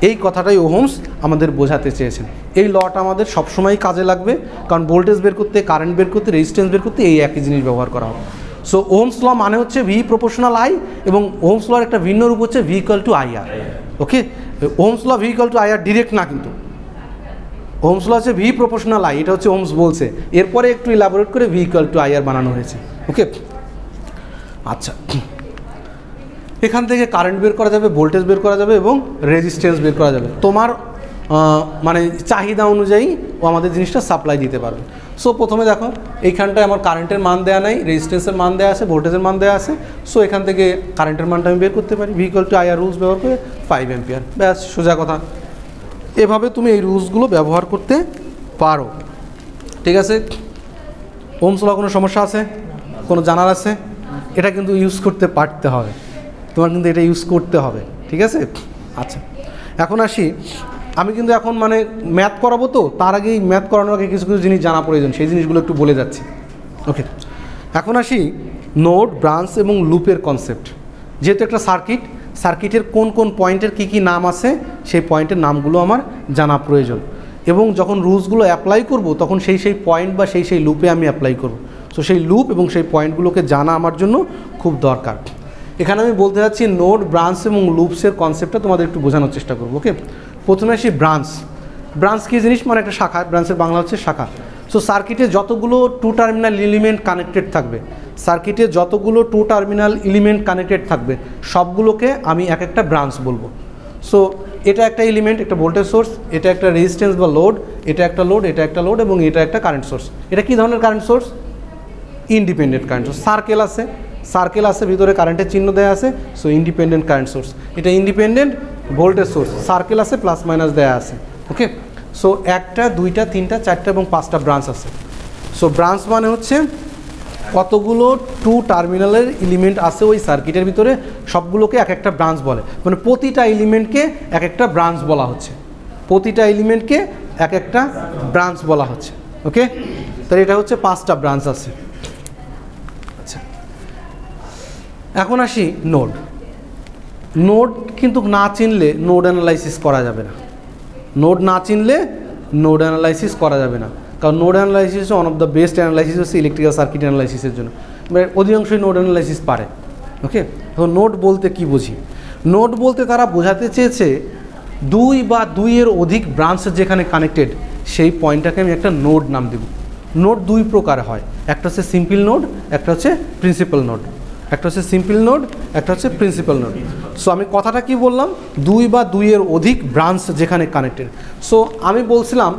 এই কথাটাই ওহমস আমাদের বোঝাতে চেয়েছেন। এই লটা আমাদের সবসময় কাজে লাগবে, কারণ ভোল্টেজ বের করতে, কারেন্ট বের করতে, রেজিস্ট্যান্স বের করতে এই একই জিনিস ব্যবহার করা হবে। সো ওহমস ল মানে হচ্ছে ভি প্রপোর্শনাল আই, এবং ওহমস লর একটা ভিন্ন রূপ হচ্ছে V equal to I R, okay. Ohm's law V equal to I R direct না, কিন্তু ওহমস ল হচ্ছে ভি প্রপোর্শনাল আই, এটা হচ্ছে ওহমস বলছে। এরপরে একটু ইলাবোরেট করে ভি ইকুয়াল টু আই আর বানানো হয়েছে, ওকে। আচ্ছা, এখান থেকে কারেন্ট বের করা যাবে, ভোল্টেজ বের করা যাবে এবং রেজিস্ট্যান্স বের করা যাবে। তোমার মানে চাহিদা অনুযায়ী ও আমাদের জিনিসটা সাপ্লাই দিতে পারবে। সো প্রথমে দেখো এইখানটায় আমার কারেন্টের মান দেওয়া নাই, রেজিস্ট্যান্সের মান দেওয়া আছে, ভোল্টেজের মান দেওয়া আছে। সো এখান থেকে কারেন্টের মানটা আমি বের করতে পারি, V equal to I R rules ব্যবহার করে 5 অ্যাম্পিয়ার, ব্যাস সোজা কথা। এভাবে তুমি এই রুলসগুলো ব্যবহার করতে পারো, ঠিক আছে। ওহমস ল কোনো সমস্যা আছে, কোনো জানার আছে? এটা কিন্তু ইউজ করতে পারতে হবে, তোমার কিন্তু এটা ইউজ করতে হবে, ঠিক আছে? আচ্ছা, এখন আসি, আমি কিন্তু এখন মানে ম্যাথ করাবো, তো তার আগেই ম্যাথ করানোর আগে কিছু কিছু জিনিস জানা প্রয়োজন, সেই জিনিসগুলো একটু বলে যাচ্ছি। ওকে, এখন আসি নোড, ব্রাঞ্চ এবং লুপের কনসেপ্ট। যেহেতু একটা সার্কিটের কোন কোন পয়েন্টের কী কী নাম আছে, সেই পয়েন্টের নামগুলো আমার জানা প্রয়োজন, এবং যখন রুলসগুলো অ্যাপ্লাই করব তখন সেই পয়েন্ট বা সেই লুপে আমি অ্যাপ্লাই করব। সো সেই লুপ এবং সেই পয়েন্টগুলোকে জানা আমার জন্য খুব দরকার। এখানে আমি বলতে চাচ্ছি নোড, ব্রাঞ্চ এবং লুপসের কনসেপ্টটা তোমাদের একটু বোঝানোর চেষ্টা করবো। ওকে, প্রথমে আসি ব্রাঞ্চ কী জিনিস, মানে একটা শাখা, ব্রাঞ্চের বাংলা হচ্ছে শাখা। সো সার্কিটে যতগুলো টু টার্মিনাল এলিমেন্ট কানেক্টেড থাকবে, থাকবে সবগুলোকে আমি এক একটা ব্রাঞ্চ বলবো। সো এটা একটা এলিমেন্ট, একটা ভোল্টেজ সোর্স, এটা একটা রেজিস্ট্যান্স বা লোড, এটা একটা লোড এবং এটা একটা কারেন্ট সোর্স। এটা কী ধরনের current source? Independent current source. Circle আছে, ভিতরে কারেন্টের চিহ্ন দেওয়া আছে, সো ইন্ডিপেন্ডেন্ট কারেন্ট সোর্স। এটা ইন্ডিপেন্ডেন্ট ভোল্টেজ সোর্স, সার্কেল আছে, প্লাস মাইনাস দেওয়া আছে। ওকে, সো 1টা 2টা 3টা 4টা এবং 5টা ব্রাঞ্চ আছে। সো ব্রাঞ্চ মানে হচ্ছে কতগুলো টু টার্মিনালের এলিমেন্ট আছে ওই সার্কিটের ভিতরে, সবগুলোকে এক একটা ব্রাঞ্চ বলে। মানে প্রতিটা এলিমেন্টকে এক একটা ব্রাঞ্চ বলা হচ্ছে, ওকে, তাহলে এটা হচ্ছে 5টা ব্রাঞ্চ আছে। আচ্ছা, এখন আসি নোড কিন্তু না চিনলে নোড অ্যানালাইসিস করা যাবে না। কারণ node analysis one of the best analysis হচ্ছে ইলেকট্রিক্যাল সার্কিট অ্যানালাইসিসের জন্য, মানে অধিকাংশই নোড অ্যানালাইসিস পারে। ওকে, এখন নোড বলতে কি বুঝি? নোড বলতে তারা বোঝাতে চেয়েছে 2 বা 2-এর অধিক ব্রাঞ্চ যেখানে কানেক্টেড, সেই পয়েন্টটাকে আমি একটা নোড নাম দেব। নোড 2 প্রকার হয়, একটা হচ্ছে সিম্পল নোড, একটা হচ্ছে প্রিন্সিপাল নোড। সো আমি কথাটা কি বললাম? 2 বা 2-এর অধিক ব্রাঞ্চ যেখানে কানেক্টেড। সো আমি বলছিলাম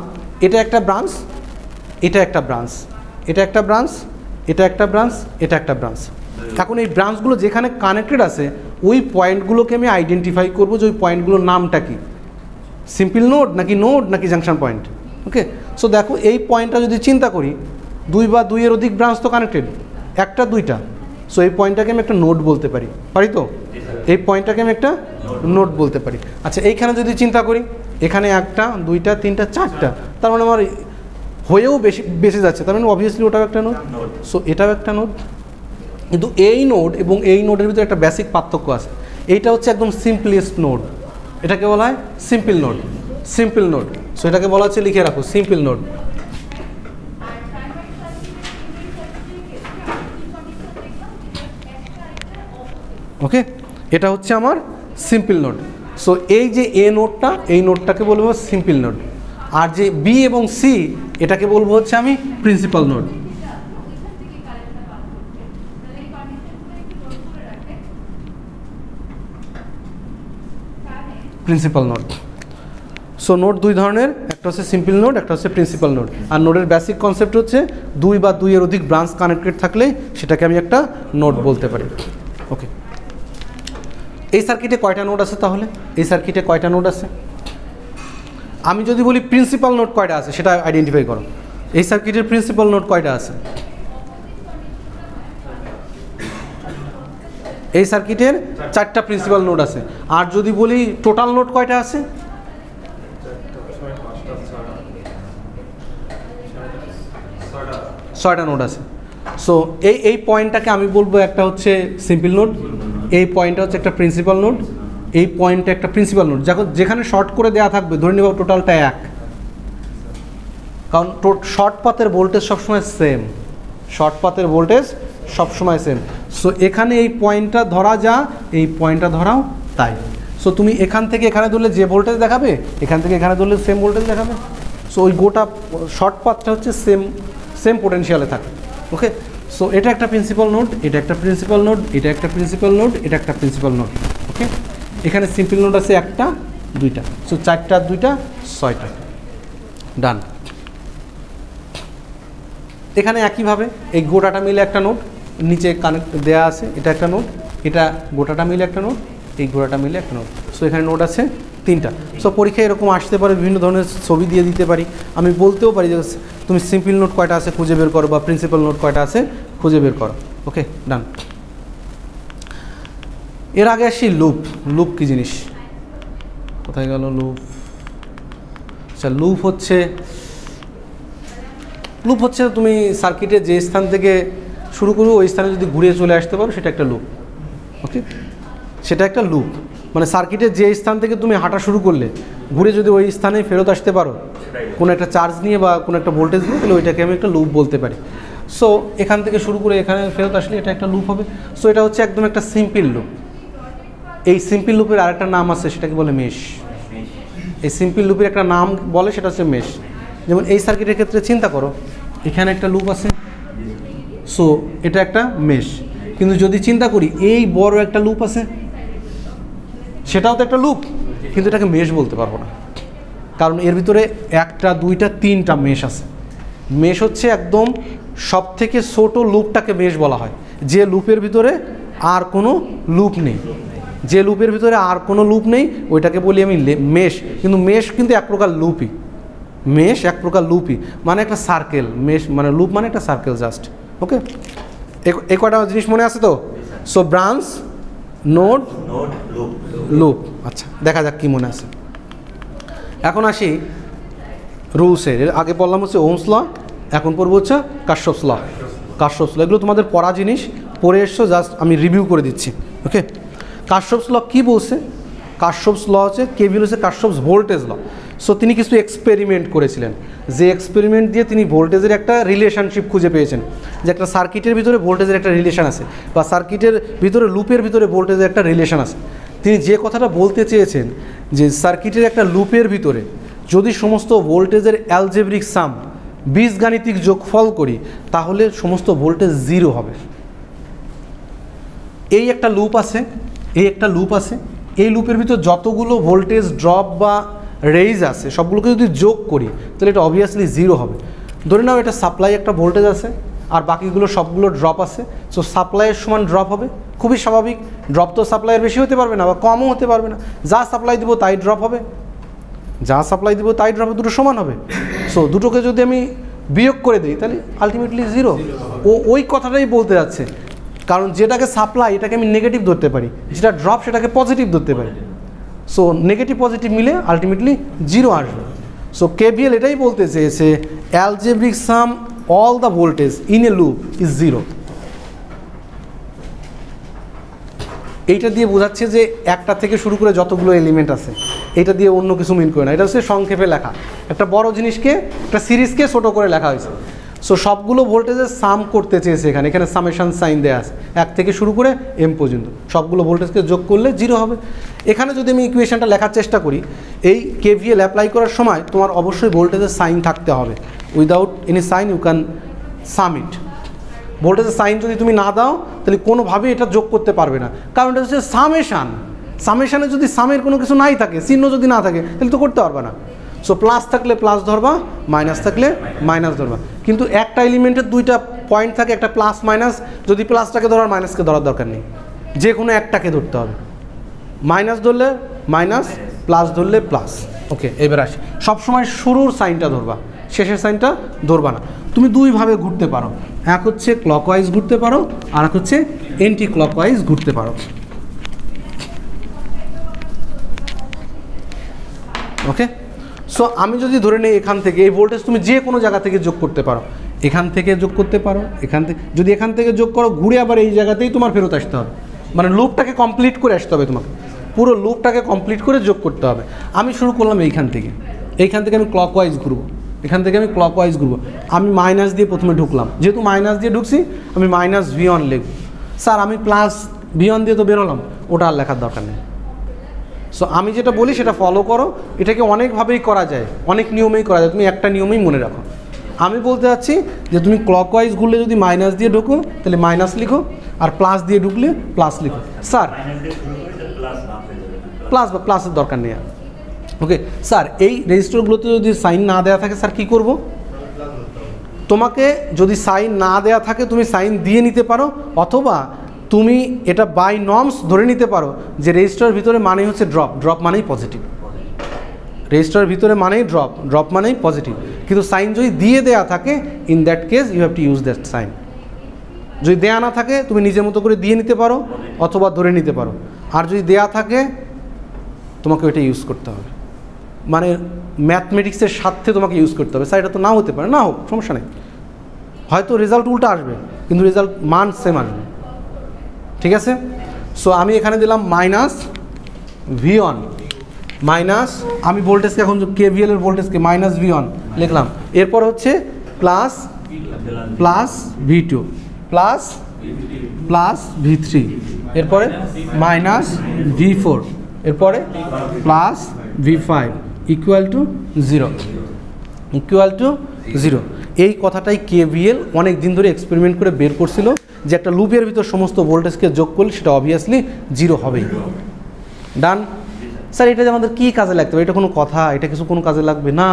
এটা একটা ব্রাঞ্চ, এটা একটা ব্রাঞ্চ, এখন এই ব্রাঞ্চগুলো যেখানে কানেক্টেড আছে ওই পয়েন্টগুলোকে আমি আইডেন্টিফাই করবো যে ওই পয়েন্টগুলোর নামটা কি, সিম্পল নোড নাকি জাংশন পয়েন্ট। ওকে, সো দেখো এই পয়েন্টটা যদি চিন্তা করি, 2 বা 2-এর অধিক ব্রাঞ্চ তো কানেক্টেড, 1টা 2টা, সো এই পয়েন্টটাকে আমি একটা নোড বলতে পারি তো? এই পয়েন্টটাকে আমি একটা নোড বলতে পারি। আচ্ছা, এইখানে যদি চিন্তা করি, এখানে 1টা 2টা 3টা 4টা, তার মানে আমার হয়েও বেশি যাচ্ছে, তার মানে অবভিয়াসলি ওটাও একটা নোড, সো এটাও একটা নোড। কিন্তু এই নোড এবং এই নোডের ভিতরে একটা বেসিক পার্থক্য আছে। এইটা হচ্ছে একদম সিম্পলেস্ট নোড, এটাকে বলা হয় সিম্পল নোড। সো এটাকে বলা হচ্ছে, লিখে রাখো, সিম্পল নোড। ওকে, এটা হচ্ছে আমার সিম্পল নোড। সো এই যে এ নোডটা, এই নোডটাকে বলবো সিম্পল নোড, আর যে বি এবং সি এটাকে বলবো হচ্ছে আমি প্রিন্সিপাল নোড। সো নোড 2 ধরনের, একটা হচ্ছে সিম্পল নোড, একটা হচ্ছে প্রিন্সিপাল নোড। আর নোডের বেসিক কনসেপ্ট হচ্ছে 2 বা 2-এর অধিক ব্রাঞ্চ কানেক্টেড থাকলে সেটাকে আমি একটা নোড বলতে পারি। ওকে, এই সার্কিটে কয়টা নোড আছে? তাহলে এই সার্কিটে কয়টা নোড আছে? আমি যদি বলি প্রিন্সিপাল নোড কয়টা আছে সেটা আইডেন্টিফাই করো। এই সার্কিটের প্রিন্সিপাল নোড কয়টা আছে? এই সার্কিটের 4টা প্রিন্সিপাল নোড আছে। আর যদি বলি টোটাল নোড কয়টা আছে? 6টা নোড আছে। সো এই পয়েন্টটাকে আমি বলবো একটা হচ্ছে সিম্পল নোড, এই পয়েন্টটা হচ্ছে একটা প্রিন্সিপাল নোড, এই পয়েন্টটা একটা প্রিন্সিপাল নোড। যেখানে শর্ট করে দেওয়া থাকবে ধরে নেব টোটালটা 1, কারণ শর্ট পাথের ভোল্টেজ সবসময় সেম। সো এখানে এই পয়েন্টটা ধরা যা, এই পয়েন্টটা ধরাও তাই। সো তুমি এখান থেকে এখানে ধরলে যে ভোল্টেজ দেখাবে, এখান থেকে এখানে ধরলে সেম ভোল্টেজ দেখাবে। সো ওই গোটা শর্ট পাথটা হচ্ছে সেম পোটেনশিয়ালে থাকে। ওকে, সো এটা একটা প্রিন্সিপাল নোড, এটা একটা প্রিন্সিপাল নোড, এটা একটা প্রিন্সিপাল নোড, এটা একটা প্রিন্সিপাল নোড। ওকে, এখানে সিম্পল নোড আছে 1টা 2টা, সো 4টা 2টা 6টা, ডান। এখানে একইভাবে এই গোটাটা মিলে একটা নোড, নিচে কানেক্ট দেওয়া আছে, এটা একটা নোড, এটা গোটাটা মিলে একটা নোড, এই গোটাটা মিলে একটা নোড। সো এখানে নোড আছে 3টা। সো পরীক্ষায় এরকম আসতে পারে, বিভিন্ন ধরনের ছবি দিয়ে দিতে পারি। আমি বলতেও পারি যে তুমি সিম্পল নোড কয়টা আছে খুঁজে বের করো, বা প্রিন্সিপাল নোড কয়টা আছে খুঁজে বের করো। ওকে, ডান। এর আগে আসি লুপ। লুপ কী জিনিস, কোথায় গেল লুপ? আচ্ছা, লুপ হচ্ছে তুমি সার্কিটের যে স্থান থেকে শুরু করবে ওই স্থানে যদি ঘুরে চলে আসতে পারো সেটা একটা লুপ। ওকে, সেটা একটা লুপ, মানে সার্কিটের যে স্থান থেকে তুমি হাঁটা শুরু করলে ঘুরে যদি ওই স্থানে ফেরত আসতে পারো কোনো একটা চার্জ নিয়ে বা কোনো একটা ভোল্টেজ নিয়ে, তাহলে ওইটাকে আমি একটা লুপ বলতে পারি। সো এখান থেকে শুরু করে এখানে ফেরত আসলে এটা একটা লুপ হবে। সো এটা হচ্ছে একদম একটা সিম্পল লুপ। এই সিম্পল লুপের আরেকটা নাম আছে, সেটাকে বলে মেশ। এই সিম্পল লুপের একটা নাম বলে, সেটা হচ্ছে মেশ। যেমন এই সার্কিটের ক্ষেত্রে চিন্তা করো, এখানে একটা লুপ আছে, সো এটা একটা মেশ। কিন্তু যদি চিন্তা করি এই বড় একটা লুপ আছে, সেটাও তো একটা লুপ, কিন্তু এটাকে মেশ বলতে পারবো না, কারণ এর ভিতরে একটা, দুইটা, তিনটা মেশ আছে। মেশ হচ্ছে একদম সব থেকে ছোটো লুপটাকে মেশ বলা হয়, যে লুপের ভিতরে আর কোনো লুপ নেই। যে লুপের ভিতরে আর কোনো লুপ নেই ওইটাকে বলি আমি মেশ। কিন্তু মেশ কিন্তু এক প্রকার লুপই। মেশ এক প্রকার লুপই, মানে একটা সার্কেল। মেশ মানে লুপ মানে একটা সার্কেল জাস্ট। ওকে, এই কটা জিনিস মনে আছে তো? So branch, node, loop. আচ্ছা, দেখা যাক কি মনে আছে। এখন আসি রুলসের। এর আগে বললাম হচ্ছে ওহমস ল, এখন পড়বো হচ্ছে কারশফস ল। কারশফস ল এগুলো তোমাদের পড়া জিনিস, পড়ে এসছো, জাস্ট আমি রিভিউ করে দিচ্ছি। ওকে, কারশফস ল কী বলছে? কারশফস ল হচ্ছে, কেভিএল হচ্ছে কারশফস ভোল্টেজ ল। সো তিনি কিছু এক্সপেরিমেন্ট করেছিলেন, যে এক্সপেরিমেন্ট দিয়ে তিনি ভোল্টেজের একটা রিলেশনশিপ খুঁজে পেয়েছেন, যে একটা সার্কিটের ভিতরে ভোল্টেজের একটা রিলেশন আছে, বা সার্কিটের ভিতরে লুপের ভিতরে ভোল্টেজের একটা রিলেশন আছে। তিনি যে কথাটা বলতে চেয়েছেন যে সার্কিটের একটা লুপের ভিতরে যদি সমস্ত ভোল্টেজের অ্যালজেব্রিক সাম, বীজগাণিতিক যোগফল করি, তাহলে সমস্ত ভোল্টেজ জিরো হবে। এই একটা লুপ আছে, এই লুপের ভিতর যতগুলো ভোল্টেজ ড্রপ বা রেইজ আছে সবগুলোকে যদি যোগ করি তাহলে এটা অবভিয়াসলি জিরো হবে। ধরে নাও এটা সাপ্লাই একটা ভোল্টেজ আছে আর বাকিগুলো সবগুলো ড্রপ আছে, সো সাপ্লাইয়ের সমান ড্রপ হবে। খুবই স্বাভাবিক, ড্রপ তো সাপ্লাইয়ের বেশি হতে পারবে না বা কমও হতে পারবে না। যা সাপ্লাই দিব তাই ড্রপ হবে, দুটো সমান হবে। সো দুটোকে যদি আমি বিয়োগ করে দিই তাহলে আলটিমেটলি জিরো। ও ওই কথাটাই বলতে যাচ্ছে, কারণ যেটাকে সাপ্লাই এটাকে আমি নেগেটিভ ধরতে পারি, যেটা ড্রপ সেটাকে পজিটিভ ধরতে পারি। সো নেগেটিভ পজিটিভ মিলে আলটিমেটলি জিরো আসবে। সো কেভিএল এটাই বলতে চেয়েছে, algebraic some all the voltage in a loop is zero. এইটা দিয়ে বোঝাচ্ছে যে একটা থেকে শুরু করে যতগুলো এলিমেন্ট আছে এটা দিয়ে অন্য কিছু মিন করে না, এটা হচ্ছে সংক্ষেপে লেখা। একটা বড় জিনিসকে, একটা সিরিজকে ছোটো করে লেখা হয়েছে। সো সবগুলো ভোল্টেজের সাম করতে চেয়েছে এখানে সামেশন সাইন দেওয়া আছে, 1 থেকে শুরু করে m পর্যন্ত সবগুলো ভোল্টেজকে যোগ করলে জিরো হবে। এখানে যদি আমি ইকুয়েশনটা লেখার চেষ্টা করি, এই কেভিএল অ্যাপ্লাই করার সময় তোমার অবশ্যই ভোল্টেজের সাইন থাকতে হবে। Without any sign you can sum it. ভোল্টেজের সাইন যদি তুমি না দাও তাহলে কোনোভাবেই এটা যোগ করতে পারবে না, কারণ এটা হচ্ছে সামেশান। সামেশানে যদি সামের কোনো কিছু নাই থাকে, চিহ্ন যদি না থাকে, তাহলে তো করতে পারবে না। সো প্লাস থাকলে প্লাস ধরবা, মাইনাস থাকলে মাইনাস ধরবা। কিন্তু একটা এলিমেন্টের দুইটা পয়েন্ট থাকে, একটা প্লাস মাইনাস। যদি প্লাসটাকে ধরার মাইনাসকে ধরার দরকার নেই, যে কোনো একটাকে ধরতে হবে। মাইনাস ধরলে মাইনাস, প্লাস ধরলে প্লাস। ওকে, এবার আসি, সবসময় শুরুর সাইনটা ধরবা, শেষের সাইনটা ধরবা না। তুমি দুইভাবে ঘুরতে পারো, এক হচ্ছে ক্লকওয়াইজ ঘুরতে পারো, আর এক হচ্ছে এন্টি ক্লকওয়াইজ ঘুরতে পারো। ওকে, সো আমি যদি ধরে নিই এখান থেকে এই ভোল্টেজ তুমি যে কোনো জায়গা থেকে যোগ করতে পারো, এখান থেকে যোগ করতে পারো, এখান থেকে যদি এখান থেকে যোগ করো ঘুরে আবার এই জায়গাতেই তোমার ফেরত আসতে হবে। মানে লুপটাকে কমপ্লিট করে আসতে হবে, তোমাকে পুরো লুপটাকে কমপ্লিট করে যোগ করতে হবে। আমি শুরু করলাম এইখান থেকে আমি ক্লকওয়াইজ ঘুরবো, এখান থেকে আমি ক্লকওয়াইজ ঘুরবো। আমি মাইনাস দিয়ে প্রথমে ঢুকলাম, যেহেতু মাইনাস দিয়ে ঢুকছি আমি মাইনাস V1 লিখব। স্যার আমি প্লাস V1 দিয়ে তো বেরোলাম, ওটা আর লেখার দরকার নেই। সো আমি যেটা বলি সেটা ফলো করো। এটাকে অনেকভাবেই করা যায়, অনেক নিয়মেই করা যায়, তুমি একটা নিয়মেই মনে রাখো। আমি বলতে চাচ্ছি যে তুমি ক্লকওয়াইজ ঘুরলে যদি মাইনাস দিয়ে ঢুকো তাহলে মাইনাস লিখো, আর প্লাস দিয়ে ঢুকলে প্লাস লিখো। স্যার প্লাসের দরকার নেই। ওকে স্যার, এই রেজিস্টারগুলোতে যদি সাইন না দেওয়া থাকে স্যার কী করব? তোমাকে যদি সাইন না দেওয়া থাকে তুমি সাইন দিয়ে নিতে পারো, অথবা তুমি এটা বাই নর্মস ধরে নিতে পারো যে রেজিস্টারের ভিতরে মানেই হচ্ছে ড্রপ মানেই পজিটিভ। রেজিস্টারের ভিতরে মানেই ড্রপ মানেই পজিটিভ। কিন্তু সাইন যদি দিয়ে দেওয়া থাকে, in that case you have to use that sign. যদি দেয়া না থাকে তুমি নিজের মতো করে দিয়ে নিতে পারো অথবা ধরে নিতে পারো, আর যদি দেয়া থাকে তোমাকে ওইটা ইউজ করতে হবে, মানে ম্যাথমেটিক্সের সাথে তোমাকে ইউজ করতে হবে। স্যার এটা তো নাও হতে পারে, না হোক সমস্যা নেই, হয়তো রেজাল্ট উল্টা আসবে কিন্তু রেজাল্ট মান সেম আসবে, ঠিক আছে। সো আমি এখানে দিলাম মাইনাস V1 মাইনাস, আমি ভোল্টেজকে এখন KVL এর ভোল্টেজকে মাইনাস V1 লিখলাম, এরপর হচ্ছে প্লাস V2 প্লাস V3, এরপরে মাইনাস V4, এরপরে প্লাস V5 ইকুয়াল টু 0। এই কথাটাই KVL অনেক দিন ধরে এক্সপেরিমেন্ট করে বের করছিল যে একটা লুপের ভিতর সমস্ত ভোল্টেজকে যোগ করলে সেটা অবভিয়াসলি 0 হবেই। ডান। স্যার এটা যে আমাদের কী কাজে লাগতে হবে, এটা কোনো কথা, এটা কিছু কোনো কাজে লাগবে না,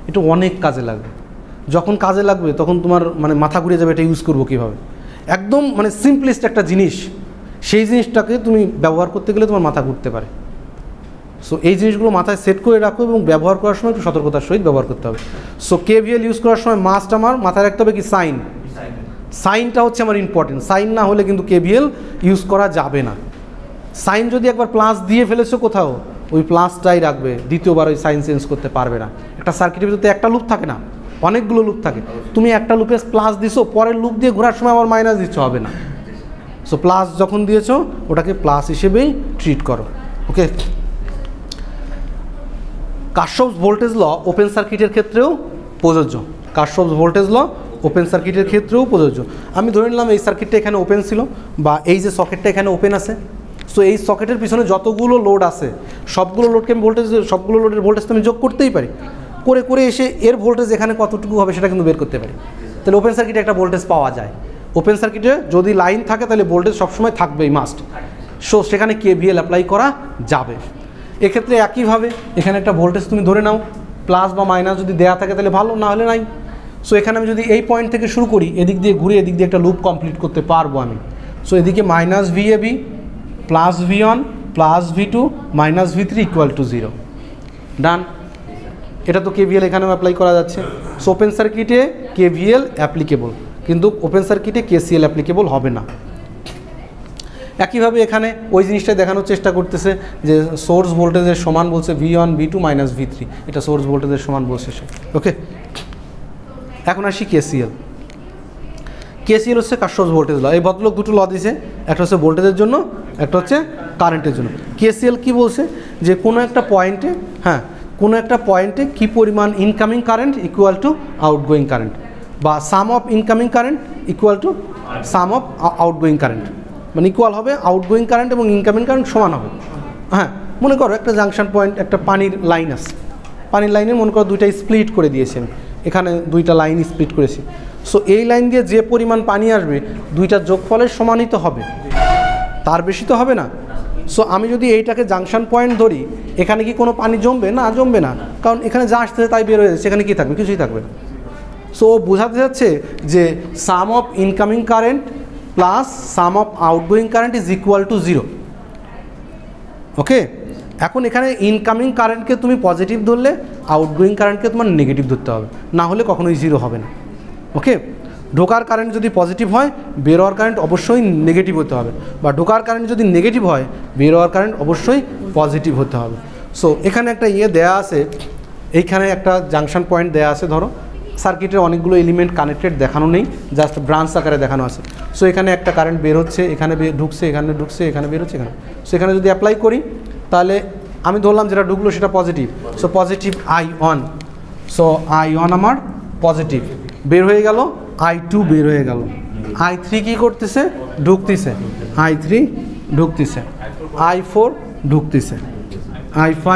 এটা অনেক কাজে লাগবে। যখন কাজে লাগবে তখন তোমার মানে মাথা ঘুরে যাবে এটা ইউজ করবো কীভাবে, একদম মানে সিম্পলেস্ট একটা জিনিস, সেই জিনিসটাকে তুমি ব্যবহার করতে গেলে তোমার মাথা ঘুরতে পারে। সো এই জিনিসগুলো মাথায় সেট করে রাখো এবং ব্যবহার করার সময় একটু সতর্কতার সহিত ব্যবহার করতে হবে। সো KVL ইউজ করার সময় মাস্ট আমার মাথায় রাখতে হবে কি সাইনটা হচ্ছে আমার ইম্পর্টেন্ট, সাইন না হলে কিন্তু KVL ইউজ করা যাবে না। সাইন যদি একবার প্লাস দিয়ে ফেলেছো কোথাও, ওই প্লাসটাই রাখবে, দ্বিতীয়বার ওই সাইন চেঞ্জ করতে পারবে না। একটা সার্কিটের ভিতরে একটা লুপ থাকে না, অনেকগুলো লুপ থাকে, তুমি একটা লুপে প্লাস দিছো, পরের লুপ দিয়ে ঘোরার সময় আবার মাইনাস দিচ্ছ, হবে না। সো প্লাস যখন দিয়েছো ওটাকে প্লাস হিসেবেই ট্রিট করো, ওকে। কারশফস ভোল্টেজ ল ওপেন সার্কিটের ক্ষেত্রেও প্রযোজ্য, কারশফস ভোল্টেজ ল ওপেন সার্কিটের ক্ষেত্রেও প্রযোজ্য। আমি ধরে নিলাম এই সার্কিটটা এখানে ওপেন ছিল, বা এই যে সকেটটা এখানে ওপেন আছে, সো এই সকেটের পিছনে যতগুলো লোড আছে সবগুলো লোডকে আমি সবগুলো লোডের ভোল্টেজ তো আমি যোগ করতেই পারি, করে এসে এর ভোল্টেজ এখানে কতটুকু হবে সেটা কিন্তু বের করতে পারি। তাহলে ওপেন সার্কিটে একটা ভোল্টেজ পাওয়া যায়। ওপেন সার্কিটে যদি লাইন থাকে তাহলে ভোল্টেজ সবসময় থাকবেই, মাস্ট। সো সেখানে KVL অ্যাপ্লাই করা যাবে। এক্ষেত্রে একইভাবে এখানে একটা ভোল্টেজ তুমি ধরে নাও, প্লাস বা মাইনাস যদি দেওয়া থাকে তাহলে ভালো, না হলে নাই। সো এখানে আমি যদি এই পয়েন্ট থেকে শুরু করি, এদিক দিয়ে ঘুরে এদিক দিয়ে একটা লুপ কমপ্লিট করতে পারবো আমি। সো এদিকে minus VAB plus V1 plus V2 minus V3 equal to 0। ডান। এটা তো KVL এখানেও অ্যাপ্লাই করা যাচ্ছে। সো ওপেন সার্কিটে KVL অ্যাপ্লিকেবল, কিন্তু ওপেন সার্কিটে KCL অ্যাপ্লিকেবল হবে না। একইভাবে এখানে ওই জিনিসটা দেখানোর চেষ্টা করতেছে যে সোর্স ভোল্টেজের সমান বলছে V1 V2 মাইনাস V3, এটা সোর্স ভোল্টেজের সমান বলছে সে, ওকে। এখন আসি KCL হচ্ছে কারশফস ভোল্টেজ ল। এই ভদ্রলোক দুটো ল দিয়েছে, একটা হচ্ছে ভোল্টেজের জন্য, একটা হচ্ছে কারেন্টের জন্য। KCL কি বলছে যে কোনো একটা পয়েন্টে কী পরিমাণ incoming current equal to outgoing current, বা sum of incoming current equal to sum of outgoing current, মানে ইকুয়াল হবে, আউটগোয়িং কারেন্ট এবং ইনকামিং কারেন্ট সমান হবে। হ্যাঁ, মনে করো একটা জাংশন পয়েন্ট, একটা পানির লাইন আছে, পানির লাইনে মনে করো দুইটা স্প্লিট করে দিয়েছেন, এখানে দুইটা লাইন স্প্লিট করেছি। সো এই লাইন দিয়ে যে পরিমাণ পানি আসবে দুইটার যোগফলের সমানই তো হবে, তার বেশি তো হবে না। সো আমি যদি এইটাকে জাংশন পয়েন্ট ধরি, এখানে কি কোনো পানি জমবে না? জমবে না, কারণ এখানে যা আসতেছে তাই বের হয়ে যাচ্ছে, এখানে কী থাকবে? কিছুই থাকবে না। সো বোঝাতে যাচ্ছে যে sum of incoming current plus sum of outgoing current is equal to 0, okay. এখন এখানে ইনকামিং কারেন্টকে তুমি পজিটিভ ধরলে, আউটগোয়িং কারেন্টকে তোমার নেগেটিভ ধরতে হবে, না হলে কখনোই 0 হবে না, ওকে। ঢোকার কারেন্ট যদি পজিটিভ হয়, বের হওয়ার কারেন্ট অবশ্যই নেগেটিভ হতে হবে, বা ঢোকার কারেন্ট যদি নেগেটিভ হয়, বের হওয়ার কারেন্ট অবশ্যই পজিটিভ হতে হবে। সো এখানে একটা দেয়া আছে, এইখানে একটা জাংশন পয়েন্ট দেয়া আছে, ধরো সার্কিটের অনেকগুলো এলিমেন্ট কানেক্টেড দেখানো নেই, জাস্ট ব্রাঞ্চ আকারে দেখানো আছে। সো এখানে একটা কারেন্ট বের হচ্ছে, এখানে ঢুকছে, এখানে ঢুকছে, এখানে বের হচ্ছে, এখানে। সো এখানে যদি অ্যাপ্লাই করি তাহলে আমি ধরলাম যেটা ঢুকলো সেটা positive, so positive I1, so I1 আমার পজিটিভ, বের হয়ে গেল I2, বের হয়ে গেল I3, কী করতেছে? ঢুকতেছে, I3 ঢুকতেছে, I4 ঢুকতেছে, I5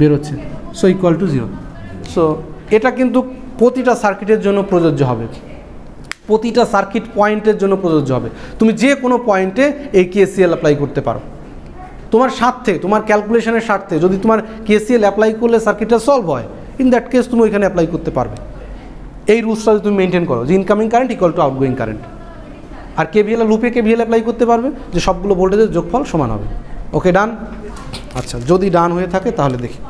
বেরোচ্ছে, সো ইকুয়াল টু 0। সো এটা কিন্তু প্রতিটা সার্কিটের জন্য প্রযোজ্য হবে, প্রতিটা সার্কিট পয়েন্টের জন্য প্রযোজ্য হবে। তুমি যে কোনো পয়েন্টে এই KCL অ্যাপ্লাই করতে পারো, তোমার স্বার্থে, তোমার ক্যালকুলেশনের স্বার্থে। যদি তোমার KCL অ্যাপ্লাই করলে সার্কিটটা সলভ হয়, ইন দ্যাট কেস তুমি ওইখানে অ্যাপ্লাই করতে পারবে। এই রুলসটা যদি তুমি মেনটেন করো যে incoming current equal to outgoing current, আর KVL লুপে KVL অ্যাপ্লাই করতে পারবে যে সবগুলো ভোল্টেজের যোগফল সমান হবে, ওকে। ডান। আচ্ছা, যদি ডান হয়ে থাকে তাহলে দেখি।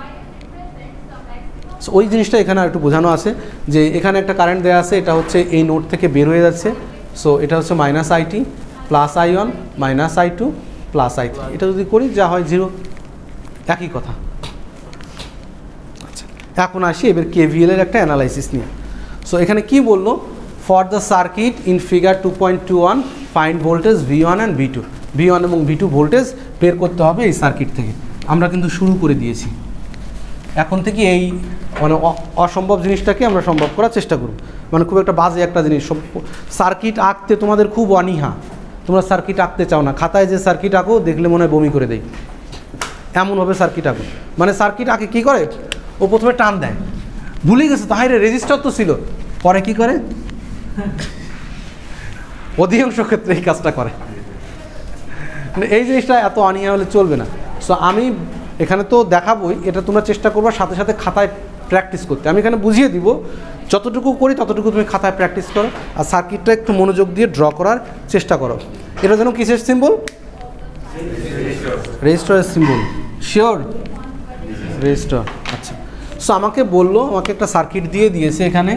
সো ওই জিনিসটা এখানে একটু বোঝানো আছে যে এখানে একটা কারেন্ট দেওয়া আছে, এটা হচ্ছে এই নোড থেকে বের হয়ে যাচ্ছে। সো এটা হচ্ছে -IT + I1 - I2 + I3, এটা যদি করি যা হয় 0, একই কথা। আচ্ছা, এখন আসি এবার KVL এর একটা অ্যানালাইসিস নিয়ে। সো এখানে কি বললো, for the circuit in figure 2.21 find voltage V1 and V2, V1 এবং V2 ভোল্টেজ বের করতে হবে এই সার্কিট থেকে। আমরা কিন্তু শুরু করে দিয়েছি, এখন থেকে এই মানে অসম্ভব জিনিসটাকে আমরা সম্ভব করার চেষ্টা করব। মানে খুব একটা বাজে একটা জিনিস, সার্কিট আঁকতে তোমাদের খুব অনীহা, তোমরা সার্কিট আঁকতে চাও না, খাতায় যে সার্কিট আঁকো দেখলে মনে হয় বমি করে দেয়, এমনভাবে সার্কিট আঁকো। মানে সার্কিট আঁকে কী করে, ও প্রথমে টান দেয়, ভুলে গেছে তাহলে রেজিস্টার তো ছিল, পরে কি করে, অধিকাংশ ক্ষেত্রে এই কাজটা করে। মানে এই জিনিসটা এত অনীহা হলে চলবে না। সো আমি এখানে তো দেখাবোই, এটা তোমরা চেষ্টা করবে সাথে সাথে খাতায় প্র্যাকটিস করতে। আমি এখানে বুঝিয়ে দিব, যতটুকু করি ততটুকু তুমি খাতায় প্র্যাকটিস করো, আর সার্কিটটা একটু মনোযোগ দিয়ে ড্র করার চেষ্টা করো। এটা যেন কিসের সিম্বল, রেজিস্টারের সিম্বল, শিওর রেজিস্টার। আচ্ছা, সো আমাকে বললো, আমাকে একটা সার্কিট দিয়ে দিয়েছে এখানে,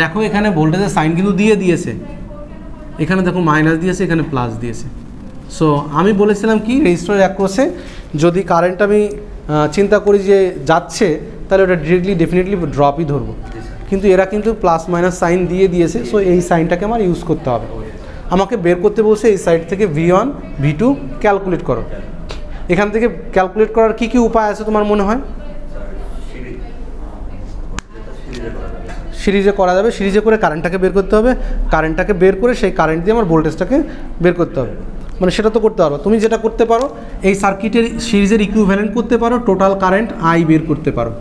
দেখো এখানে ভোল্টেজের সাইন কিন্তু দিয়ে দিয়েছে, এখানে দেখো মাইনাস দিয়েছে, এখানে প্লাস দিয়েছে। সো আমি বলেছিলাম কি, রেজিস্টারের অ্যাক্রসে যদি কারেন্ট আমি চিন্তা করি যে যাচ্ছে, তাহলে ওটা ডিরেক্টলি ডেফিনেটলি ড্রপই ধরবো, কিন্তু এরা কিন্তু প্লাস মাইনাস সাইন দিয়ে দিয়েছে। সো এই সাইনটাকে আমার ইউজ করতে হবে। আমাকে বের করতে বলছে এই সাইড থেকে V1 V2 ক্যালকুলেট করো। এখান থেকে ক্যালকুলেট করার কি কি উপায় আছে তোমার মনে হয়? সিরিজে করা যাবে, সিরিজে করে কারেন্টটাকে বের করতে হবে, কারেন্টটাকে বের করে সেই কারেন্ট দিয়ে আমার ভোল্টেজটাকে বের করতে হবে। মানে সেটা তো করতে পারো। তুমি যেটা করতে পারো, এই সার্কিটের সিরিজের ইকুইভ্যালেন্ট করতে পারো, টোটাল কারেন্ট I বের করতে পারো,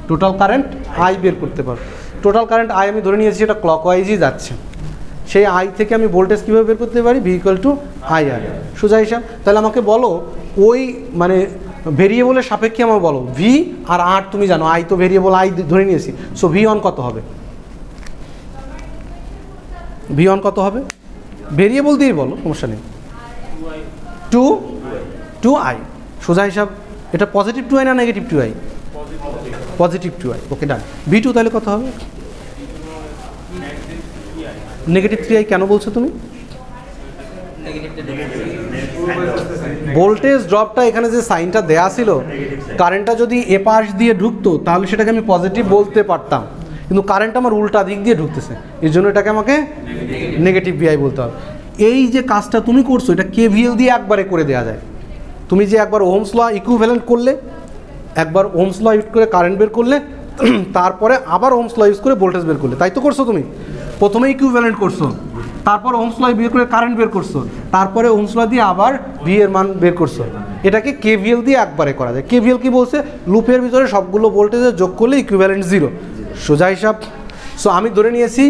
টোটাল কারেন্ট I বের করতে পারো। টোটাল কারেন্ট I আমি ধরে নিয়েছি এটা ক্লকওয়াইজই যাচ্ছে, সেই I থেকে আমি ভোল্টেজ কীভাবে বের করতে পারি, V = IR, সোজা হিসাব। তাহলে আমাকে বলো ওই মানে ভেরিয়েবলের সাপেক্ষে আমার বলো V আর R, তুমি জানো I তো ভেরিয়েবল I ধরে নিয়েছি। সো V1 কত হবে, V1 কত হবে, ভেরিয়েবল দিয়েই বলো, সমস্যা নেই, 2I, সোজা হিসাব। এটা পজিটিভ 2I না নেগেটিভ 2I, পজিটিভ 2I, ওকে ডান। V2 তাহলে কত হবে, নেগেটিভ 3I। কেন বলছো তুমি, ভোল্টেজ ড্রপটা এখানে যে সাইনটা দেয়া ছিল, কারেন্টটা যদি এ পাশ দিয়ে ঢুকতো তাহলে সেটাকে আমি পজিটিভ বলতে পারতাম, কিন্তু কারেন্ট আমার উল্টা দিক দিয়ে ঢুকতেছে, এর জন্য এটাকে আমাকে নেগেটিভ VI বলতে হবে। এই যে কাজটা তুমি করছো, এটা KVL দিয়ে একবারে করে দেওয়া যায়। তুমি যে একবার ওহমস ল ইকুইভ্যালেন্ট করলে, একবার ওহমস ল ইউজ করে কারেন্ট বের করলে, তারপরে আবার ওহমস ল ইউজ করে ভোল্টেজ বের করলে, তাই তো করছো তুমি। প্রথমে ইকুইভ্যালেন্ট করছো, তারপর ওহমস ল বের করে কারেন্ট বের করছো, তারপরে ওহমস ল দিয়ে আবার V এর মান বের করছো। এটাকে KVL দিয়ে একবারে করা যায়। KVL কি বলছে, লুপের ভিতরে সবগুলো ভোল্টেজের যোগ করলে ইকুইভ্যালেন্ট 0, সোজা হিসাব। সো আমি ধরে নিয়েছি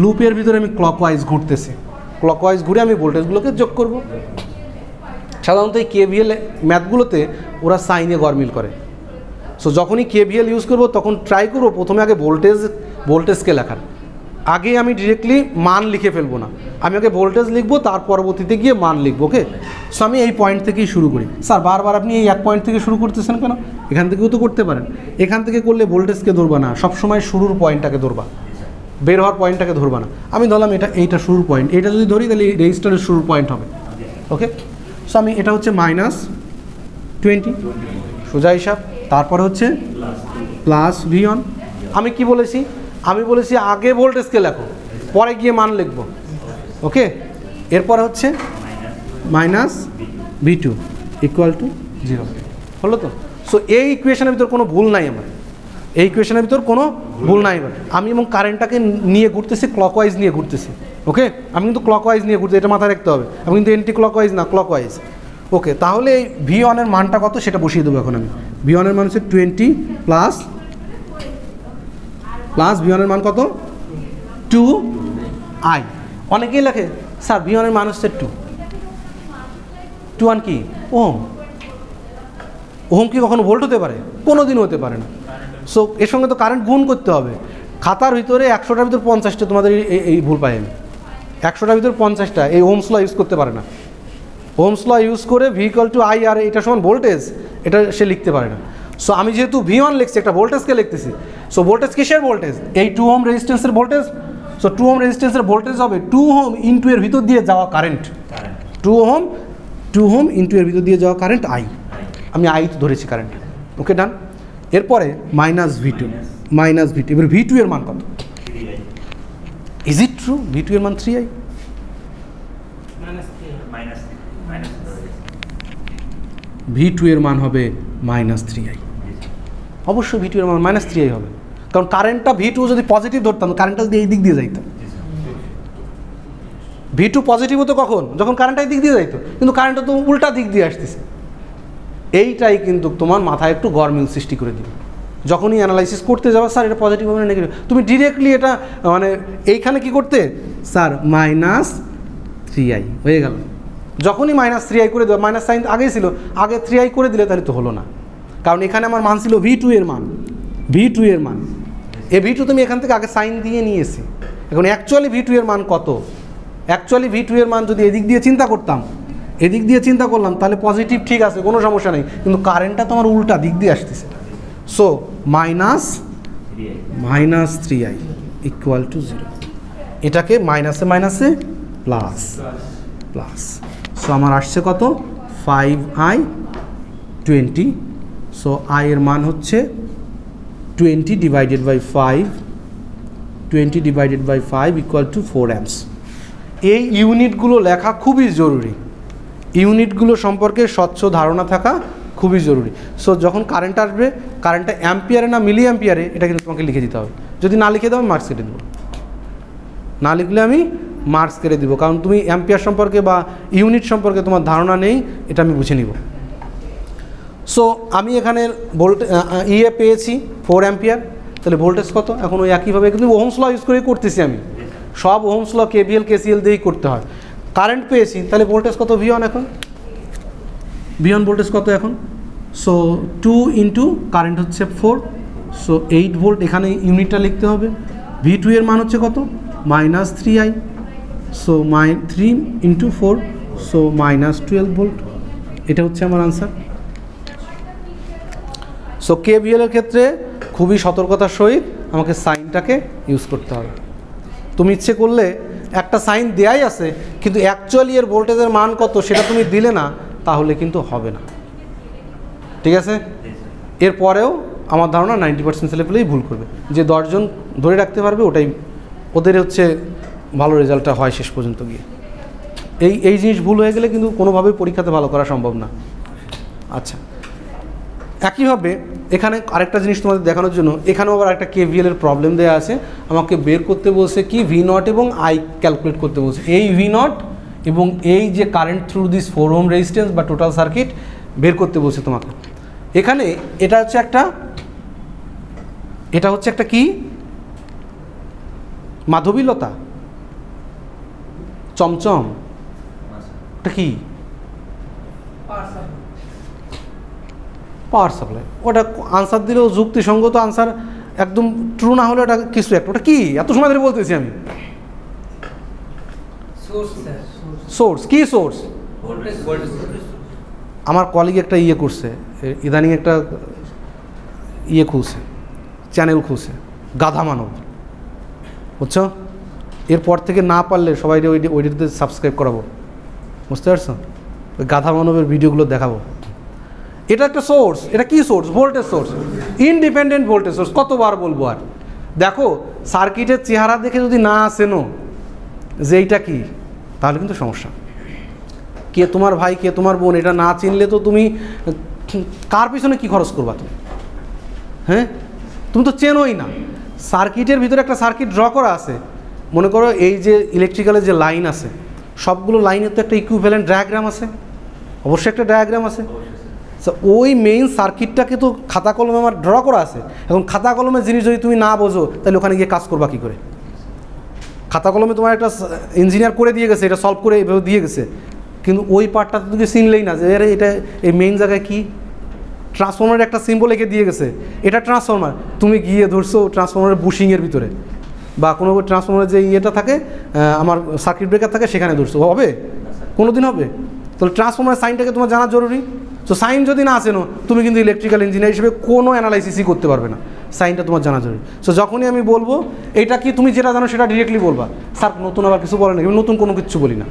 লুপের ভিতরে আমি ক্লকওয়াইজ ঘুরতেছি, ক্লকওয়াইজ ঘুরে আমি ভোল্টেজগুলোকে যোগ করব। সাধারণত এই KVL ম্যাথগুলোতে ওরা সাইনে গরমিল করে। সো যখনই KVL ইউজ করবো তখন ট্রাই করবো প্রথমে আগে ভোল্টেজকে লেখার, আগে আমি ডিরেক্টলি মান লিখে ফেলবো না, আমি আগে ভোল্টেজ লিখবো, তার পরবর্তীতে গিয়ে মান লিখবো। ওকে, সো আমি এই পয়েন্ট থেকেই শুরু করি। স্যার বারবার আপনি এই এক পয়েন্ট থেকে শুরু করতেছেন কেন, এখান থেকেও তো করতে পারেন। এখান থেকে করলে ভোল্টেজকে ধরবা না, সবসময় শুরুর পয়েন্টটাকে ধরবা, বের হওয়ার পয়েন্টটাকে ধরবা না। আমি ধরলাম এইটা শুরুর পয়েন্ট, এইটা যদি ধরি তাহলে রেজিস্টারের শুরুর পয়েন্ট হবে। ওকে, সো আমি এটা হচ্ছে -20, সোজা হিসাব। তারপরে হচ্ছে প্লাস V1। আমি কি বলেছি, আমি বলেছি আগে ভোল্টেজকে লেখো, পরে গিয়ে মান লিখবো। ওকে, এরপরে হচ্ছে -V2 = 0, হলো তো। সো এই ইকুয়েশনের ভিতর কোনো ভুল নাই আমার, এই ইকুয়েশনের ভিতর কোনো ভুল নাই আমার। আমি এবং কারেন্টটাকে নিয়ে ঘুরতেছি, ক্লকওয়াইজ নিয়ে ঘুরতেছি। ওকে, আমি কিন্তু ক্লকওয়াইজ নিয়ে ঘুরতেছি, এটা মাথায় রাখতে হবে। আমি কিন্তু এন্টি ক্লকওয়াইজ না, ক্লকওয়াইজ। ওকে, তাহলে এই V1 এর মানটা কত সেটা বসিয়ে দেবো এখন আমি। V1 এর মান হচ্ছে 20 প্লাস V1 এর মান কত, 2I। অনেকেই লেখে স্যার V1 এর মান হচ্ছে 2 1 কি ওহম, ওহম কি কখনো ভোল্ট হতে পারে? কোনো দিন হতে পারে না। সো এর সঙ্গে তো কারেন্ট গুণ করতে হবে। খাতার ভিতরে 100টার ভিতরে 50টা তোমাদের এই ভুল পাই আমি, 100টার ভিতরে 50টা এই ওহমস ল ইউজ করতে পারে না। ওহমস ল ইউজ করে ভি ইকুয়াল টু আই আর এটা সমান ভোল্টেজ, এটা সে লিখতে পারে না। সো আমি যেহেতু V1 লিখছি, একটা ভোল্টেজকে লিখতেছি। সো ভোল্টেজ কিসের ভোল্টেজ? এই 2 ওহম রেজিস্ট্যান্সের ভোল্টেজ। সো 2 ওহম রেজিস্ট্যান্সের ভোল্টেজ হবে 2 ওহম ইনটু এর ভিতর দিয়ে যাওয়া কারেন্ট, 2 ওহম ইনটু এর ভিতর দিয়ে যাওয়া কারেন্ট আই। আমি আই তো ধরেছি কারেন্ট। ওকে, ডান। এরপরে মাইনাস V2, এবার V2 এর মান কত? ইজ ইট ট্রু V2 এর মান 3i? V2 এর মান হবে -3i। অবশ্যই V2 এর মান -3i হবে, কারণ কারেন্টটা V2 যদি পজিটিভ ধরতাম, কারেন্টটা যদি এই দিক দিয়ে যাইতো। V2 পজিটিভ হতো কখন? যখন কারেন্টটা এই দিক দিয়ে যাইতো, কিন্তু কারেন্টটা তো উল্টা দিক দিয়ে আসতেছে। এইটাই কিন্তু তোমার মাথায় একটু গরমিল সৃষ্টি করে দিবে। যখনই অ্যানালাইসিস করতে যাবে, স্যার এটা পজিটিভ হবে না নেগেটিভ, তুমি ডিরেক্টলি এটা মানে এইখানে কি করতে, স্যার -3i হয়ে গেল। যখনই -3i করে দেবে, মাইনাস সাইন আগেই ছিল, আগে 3i করে দিলে তাহলে তো হলো না, কারণ এখানে আমার মান ছিল V2 এর মান। এই V2 তুমি এখান থেকে আগে সাইন দিয়ে নিয়েছি। এখন অ্যাকচুয়ালি V2 এর মান কত? অ্যাকচুয়ালি V2 এর মান যদি এদিক দিয়ে চিন্তা করতাম, এদিক দিয়ে চিন্তা করলাম, তাহলে পজিটিভ ঠিক আছে, কোনো সমস্যা নেই, কিন্তু কারেন্টটা তোমার উল্টা দিক দিয়ে আসতেছে। So -3i equal to 0। এটাকে মাইনাসে প্লাস। সো আমার আসছে কত? 5i 20। সো i এর মান হচ্ছে 20 divided by 5 equal to 4 amps. এই ইউনিটগুলো লেখা খুবই জরুরি, ইউনিটগুলো সম্পর্কে স্বচ্ছ ধারণা থাকা খুবই জরুরি। সো যখন কারেন্ট আসবে, কারেন্টটা অ্যাম্পিয়ারে না মিলি অ্যাম্পিয়ারে, এটা কিন্তু তোমাকে লিখে দিতে হবে। যদি না লিখে দাও, আমি মার্কস কেটে দেবো। না লিখলে আমি মার্কস কেটে দিব, কারণ তুমি অ্যাম্পিয়ার সম্পর্কে বা ইউনিট সম্পর্কে তোমার ধারণা নেই, এটা আমি বুঝে নিব। সো আমি এখানে ইয়ে পেয়েছি 4 অ্যাম্পিয়ার, তাহলে ভোল্টেজ কত? এখন ওই একইভাবে কিন্তু ওহমস ল ইউজ করেই করতেছি আমি, সব ওহমস ল KVL KCL দিয়েই করতে হয়। কারেন্ট পেয়েছি, তাহলে ভোল্টেজ কত? V1 এখন V1 ভোল্টেজ কত এখন? সো 2 ইন্টু কারেন্ট হচ্ছে 4, সো 8 ভোল্ট। এখানে ইউনিটটা লিখতে হবে। V2 এর মান হচ্ছে কত? -3i, so 3 into 4, so -12 volt. এটা হচ্ছে আমার আনসার। সো KVL এর ক্ষেত্রে খুবই সতর্কতার সহিত আমাকে সাইনটাকে ইউজ করতে হবে। তুমি ইচ্ছে করলে একটা সাইন দেয়াই আছে, কিন্তু অ্যাকচুয়ালি এর ভোল্টেজের মান কত সেটা তুমি দিলে না, তাহলে কিন্তু হবে না। ঠিক আছে? এরপরেও আমার ধারণা 90% ছেলেপেলেই ভুল করবে। যে 10 জন ধরে রাখতে পারবে, ওটাই ওদের হচ্ছে ভালো রেজাল্টটা হয় শেষ পর্যন্ত গিয়ে। এই জিনিস ভুল হয়ে গেলে কিন্তু কোনোভাবেই পরীক্ষাতে ভালো করা সম্ভব না। আচ্ছা, একইভাবে এখানে আরেকটা জিনিস তোমাদের দেখানোর জন্য, এখানেও আবার একটা KVL এর প্রবলেম দেওয়া আছে। আমাকে বের করতে বলছে কি V0 এবং I ক্যালকুলেট করতে বলছে। এই V0 এবং এই যে current through this 4 ohm resistance বা টোটাল সার্কিট বের করতে বলছে তোমাকে। এখানে এটা হচ্ছে একটা কি মাধবীলতা, চমচম, এটা কি পাওয়ার সাপ্লাই। ওটা আনসার দিলেও যুক্তিসঙ্গত আনসার, একদম ট্রু না হলে ওটা কিছু একটা। ওটা কি এত সময় ধরে বলতেছি আমি? সোর্স। কি সোর্স? আমার কলিগ একটা ইয়ে করছে ইদানিং, একটা ইয়ে খুলছে, চ্যানেল খুলছে, গাধা মানব, বুঝছো? এরপর থেকে না পারলে সবাই ওইটাতে সাবস্ক্রাইব করাবো, বুঝতে পারছো? ওই গাধা মানবের ভিডিওগুলো দেখাবো। এটা একটা সোর্স। এটা কি source? Voltage source, independent voltage source. কতবার বলবো আর? দেখো, সার্কিটের চেহারা দেখে যদি না আসেনো যে এইটা কি, তাহলে কিন্তু সমস্যা। কে তোমার ভাই, কে তোমার বোন, এটা না চিনলে তো তুমি কার পিছনে কি খরচ করবা তুমি? হ্যাঁ, তুমি তো চেনোই না। সার্কিটের ভিতরে একটা সার্কিট ড্র করা আছে। মনে করো এই যে ইলেকট্রিক্যালের যে লাইন আছে, সবগুলো লাইনের তো একটা ইকুইভ্যালেন্ট ডায়াগ্রাম আছে, অবশ্যই একটা ডায়াগ্রাম আছে। ওই মেইন সার্কিটটাকে তো খাতা কলমে আমার ড্র করা আছে। এখন খাতা কলমের জিনিস যদি তুমি না বোঝো, তাহলে ওখানে গিয়ে কাজ করবা কী করে? খাতা কলমে তোমার একটা ইঞ্জিনিয়ার করে দিয়ে গেছে, এটা সলভ করে এইভাবে দিয়ে গেছে, কিন্তু ওই পার্টটা তো তুমি চিনলেই না যে এটা এই মেইন জায়গায় ট্রান্সফর্মারের একটা সিম্বল এঁকে দিয়ে গেছে, এটা ট্রান্সফর্মার, তুমি গিয়ে ধরছো ট্রান্সফর্মারের বুশিংয়ের ভিতরে বা কোনো ট্রান্সফর্মারের যে ইয়েটা থাকে আমার সার্কিট ব্রেকার থাকে সেখানে ধরছো, হবে? কোনো দিন হবে? তাহলে ট্রান্সফর্মারের সাইনটাকে তোমার জানা জরুরি। তো সাইন যদি না আসেনো তুমি কিন্তু ইলেকট্রিক্যাল ইঞ্জিনিয়ার হিসেবে কোনো অ্যানালাইসিসই করতে পারবে না, সাইনটা তোমার জানা জরুরি। সো যখনই আমি বলবো এটা কি তুমি যেটা জানো সেটা ডিরেক্টলি বলবা, স্যার নতুন আবার কিছু বলে না, নতুন কোনো কিছু বলি না,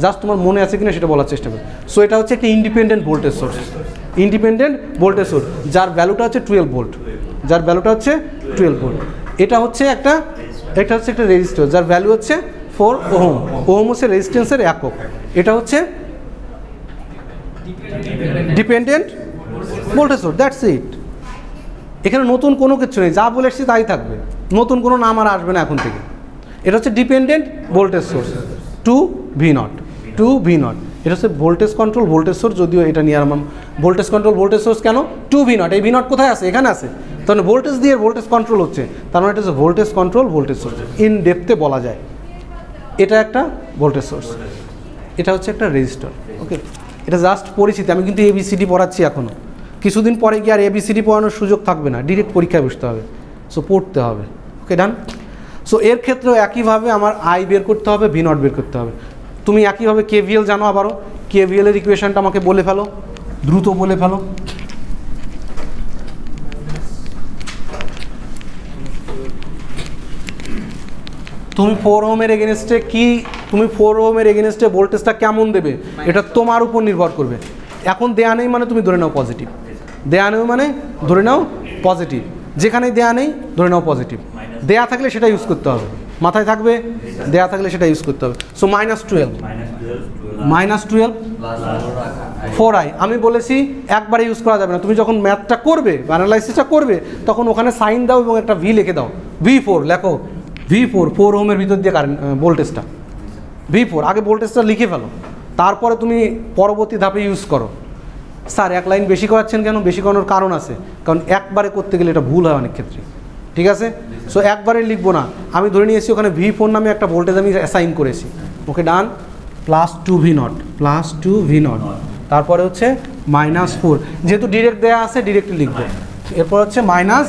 জাস্ট তোমার মনে আছে কিনা সেটা বলার চেষ্টা করি। সো এটা হচ্ছে একটা independent voltage source, independent voltage source যার ভ্যালুটা হচ্ছে 12 ভোল্ট, যার ভ্যালুটা হচ্ছে 12 ভোল্ট। এটা হচ্ছে একটা রেজিস্টর যার ভ্যালু হচ্ছে 4 ওহম, ওহম হচ্ছে রেজিস্ট্যান্সের একক। এটা হচ্ছে dependent voltage source, that's it. এখানে নতুন কোনো কিছু নেই, যা বলে এসেছি তাই থাকবে, নতুন কোনো নাম আর আসবে না এখন থেকে। এটা হচ্ছে dependent voltage source 2V0, 2V0। এটা হচ্ছে ভোল্টেজ কন্ট্রোল ভোল্টেজ সোর্স, যদিও এটা নিয়ে আমার ভোল্টেজ কন্ট্রোল ভোল্টেজ সোর্স কেন 2V0, এই V0 কোথায় আছে? এখানে আছে, তাহলে ভোল্টেজ দিয়ে ভোল্টেজ কন্ট্রোল হচ্ছে, তার মানে এটা হচ্ছে voltage control voltage source, in ডেপথে বলা যায়। এটা একটা ভোল্টেজ সোর্স, এটা হচ্ছে একটা রেজিস্টর। ওকে, এটা জাস্ট পরিচিতি, আমি কিন্তু ABCD পড়াচ্ছি এখনও, কিছুদিন পরে গিয়ে আর ABCD পড়ানোর সুযোগ থাকবে না, ডিরেক্ট পরীক্ষায় বসতে হবে, সো পড়তে হবে। ওকে, ডান। সো এর ক্ষেত্রেও একইভাবে আমার I বের করতে হবে, V0 বের করতে হবে। তুমি একইভাবে KVL জানো, আবারও KVL এর ইকুয়েশনটা আমাকে বলে ফেলো, দ্রুত বলে ফেলো। তুমি 4 ওহমের এগেনস্টে কি, তুমি 4 ওহমের এগেনস্টে ভোল্টেজটা কেমন দেবে এটা তোমার উপর নির্ভর করবে। এখন দেয়া নেই মানে তুমি ধরে নাও পজিটিভ, দেয়া নেই মানে ধরে নাও পজিটিভ, যেখানেই দেয়া নেই ধরে নাও পজিটিভ, দেয়া থাকলে সেটা ইউজ করতে হবে, মাথায় থাকবে, দেয়া থাকলে সেটা ইউজ করতে হবে। সো -12 4i আমি বলেছি একবারে ইউজ করা যাবে না, তুমি যখন ম্যাথটা করবে বা অ্যানালাইসিসটা করবে তখন ওখানে সাইন দাও এবং একটা ভি লিখে দাও, V4 লেখো, V4 4 ওহমের ভিতর দিয়ে কারেন্ট ভোল্টেজটা V4, আগে ভোল্টেজটা লিখে ফেলো, তারপরে তুমি পরবর্তী ধাপে ইউজ করো। স্যার এক লাইন বেশি করাচ্ছেন কেন? বেশি করানোর কারণ আছে, কারণ একবারে করতে গেলে এটা ভুল হয় অনেক ক্ষেত্রে, ঠিক আছে? সো একবারে লিখবো না, আমি ধরে নিয়েছি ওখানে V4 নামে একটা ভোল্টেজ আমি অ্যাসাইন করেছি। ওকে, ডান। +2V0, তারপরে হচ্ছে -4, যেহেতু ডিরেক্ট দেওয়া আছে ডিরেক্টলি লিখবো, এরপর হচ্ছে মাইনাস,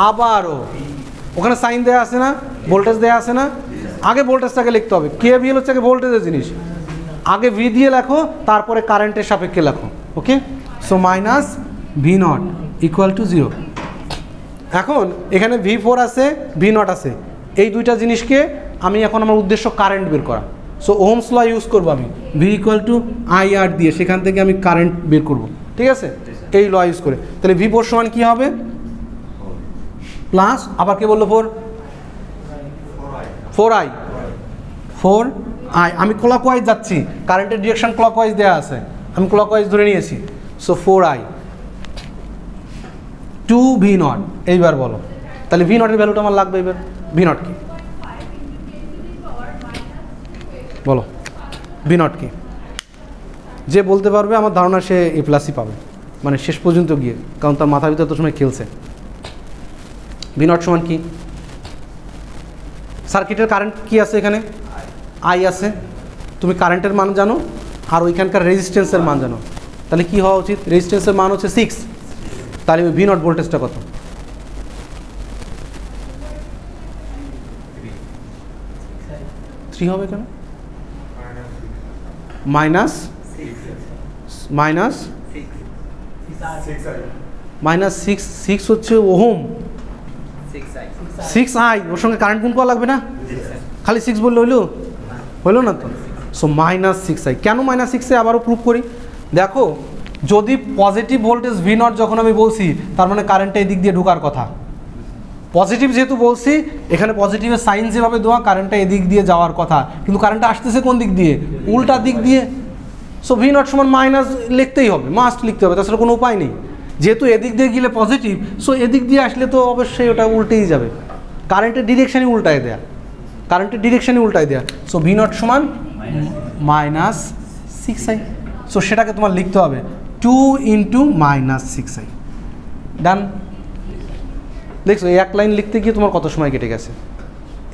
আবারও ওখানে সাইন দেওয়া আছে না, ভোল্টেজ দেওয়া আছে না, আগে ভোল্টেজটাকে লিখতে হবে। KVL হচ্ছে আগে ভোল্টেজের জিনিস, আগে V দিয়ে লেখো, তারপরে কারেন্টের সাপেক্ষে লেখো। ওকে, সো -V0 = 0। এখন এখানে V4 আছে, V0 আছে, এই দুইটা জিনিসকে আমি এখন আমার উদ্দেশ্য কারেন্ট বের করা। সো ওহমস ল ইউজ করবো আমি, V = IR দিয়ে, সেখান থেকে আমি কারেন্ট বের করব, ঠিক আছে? এই ল ইউজ করে, তাহলে V4 সমান কী হবে? প্লাস, আবার কে বললো 4i, আমি ক্লকওয়াইজ যাচ্ছি, কারেন্টের ডিরেকশন ক্লকওয়াইজ দেওয়া আছে, আমি ক্লকওয়াইজ ধরে নিয়েছি। সো 4i 2V0, এইবার বলো তাহলে V0 এর ভ্যালুটা আমার লাগবে। এবার V0 কি বলো, V0 কি? যে বলতে পারবে আমার ধারণা সে A+ পাবে, মানে শেষ পর্যন্ত গিয়ে, কারণ তার মাথার ভিতরে তো সময় খেলছে। V0 সমান কি? সার্কিটের কারেন্ট কি আছে এখানে? I আছে, তুমি কারেন্টের মান জানো আর ওইখানকার রেজিস্ট্যান্সের মান জানো, তাহলে কি হওয়া উচিত? রেজিস্ট্যান্সের মান হচ্ছে 6, তাহলে V0 ভোল্টেজটা কত? 3 হবে কেন? -6 হচ্ছে ওহম, 6i, ওর সঙ্গে কারেন্ট গুণ করা লাগবে না, খালি 6 বললে হইলো না তো। সো -6i, কেন -6i আবারও প্রুভ করি। দেখো, যদি পজিটিভ ভোল্টেজ V0 যখন আমি বলছি, তার মানে কারেন্টটা এদিক দিয়ে ঢোকার কথা, পজিটিভ যেহেতু বলছি, এখানে পজিটিভের সাইন যেভাবে দেওয়া, কারেন্টটা এদিক দিয়ে যাওয়ার কথা, কিন্তু কারেন্টটা আসতেছে কোন দিক দিয়ে? উল্টা দিক দিয়ে। সো V0 সমান মাইনাস লিখতেই হবে, মাস্ট লিখতে হবে, তাছাড়া কোনো উপায় নেই। যেহেতু এদিক দিয়ে গেলে পজিটিভ, সো এদিক দিয়ে আসলে তো অবশ্যই ওটা উল্টেই যাবে, কারেন্টের ডিরেকশানই উল্টায় দেয়া, সো V0 সমান -6i। সো সেটাকে তোমার লিখতে হবে 2 × -6i। ডান। দেখছো, এক লাইন লিখতে গিয়ে তোমার কত সময় কেটে গেছে,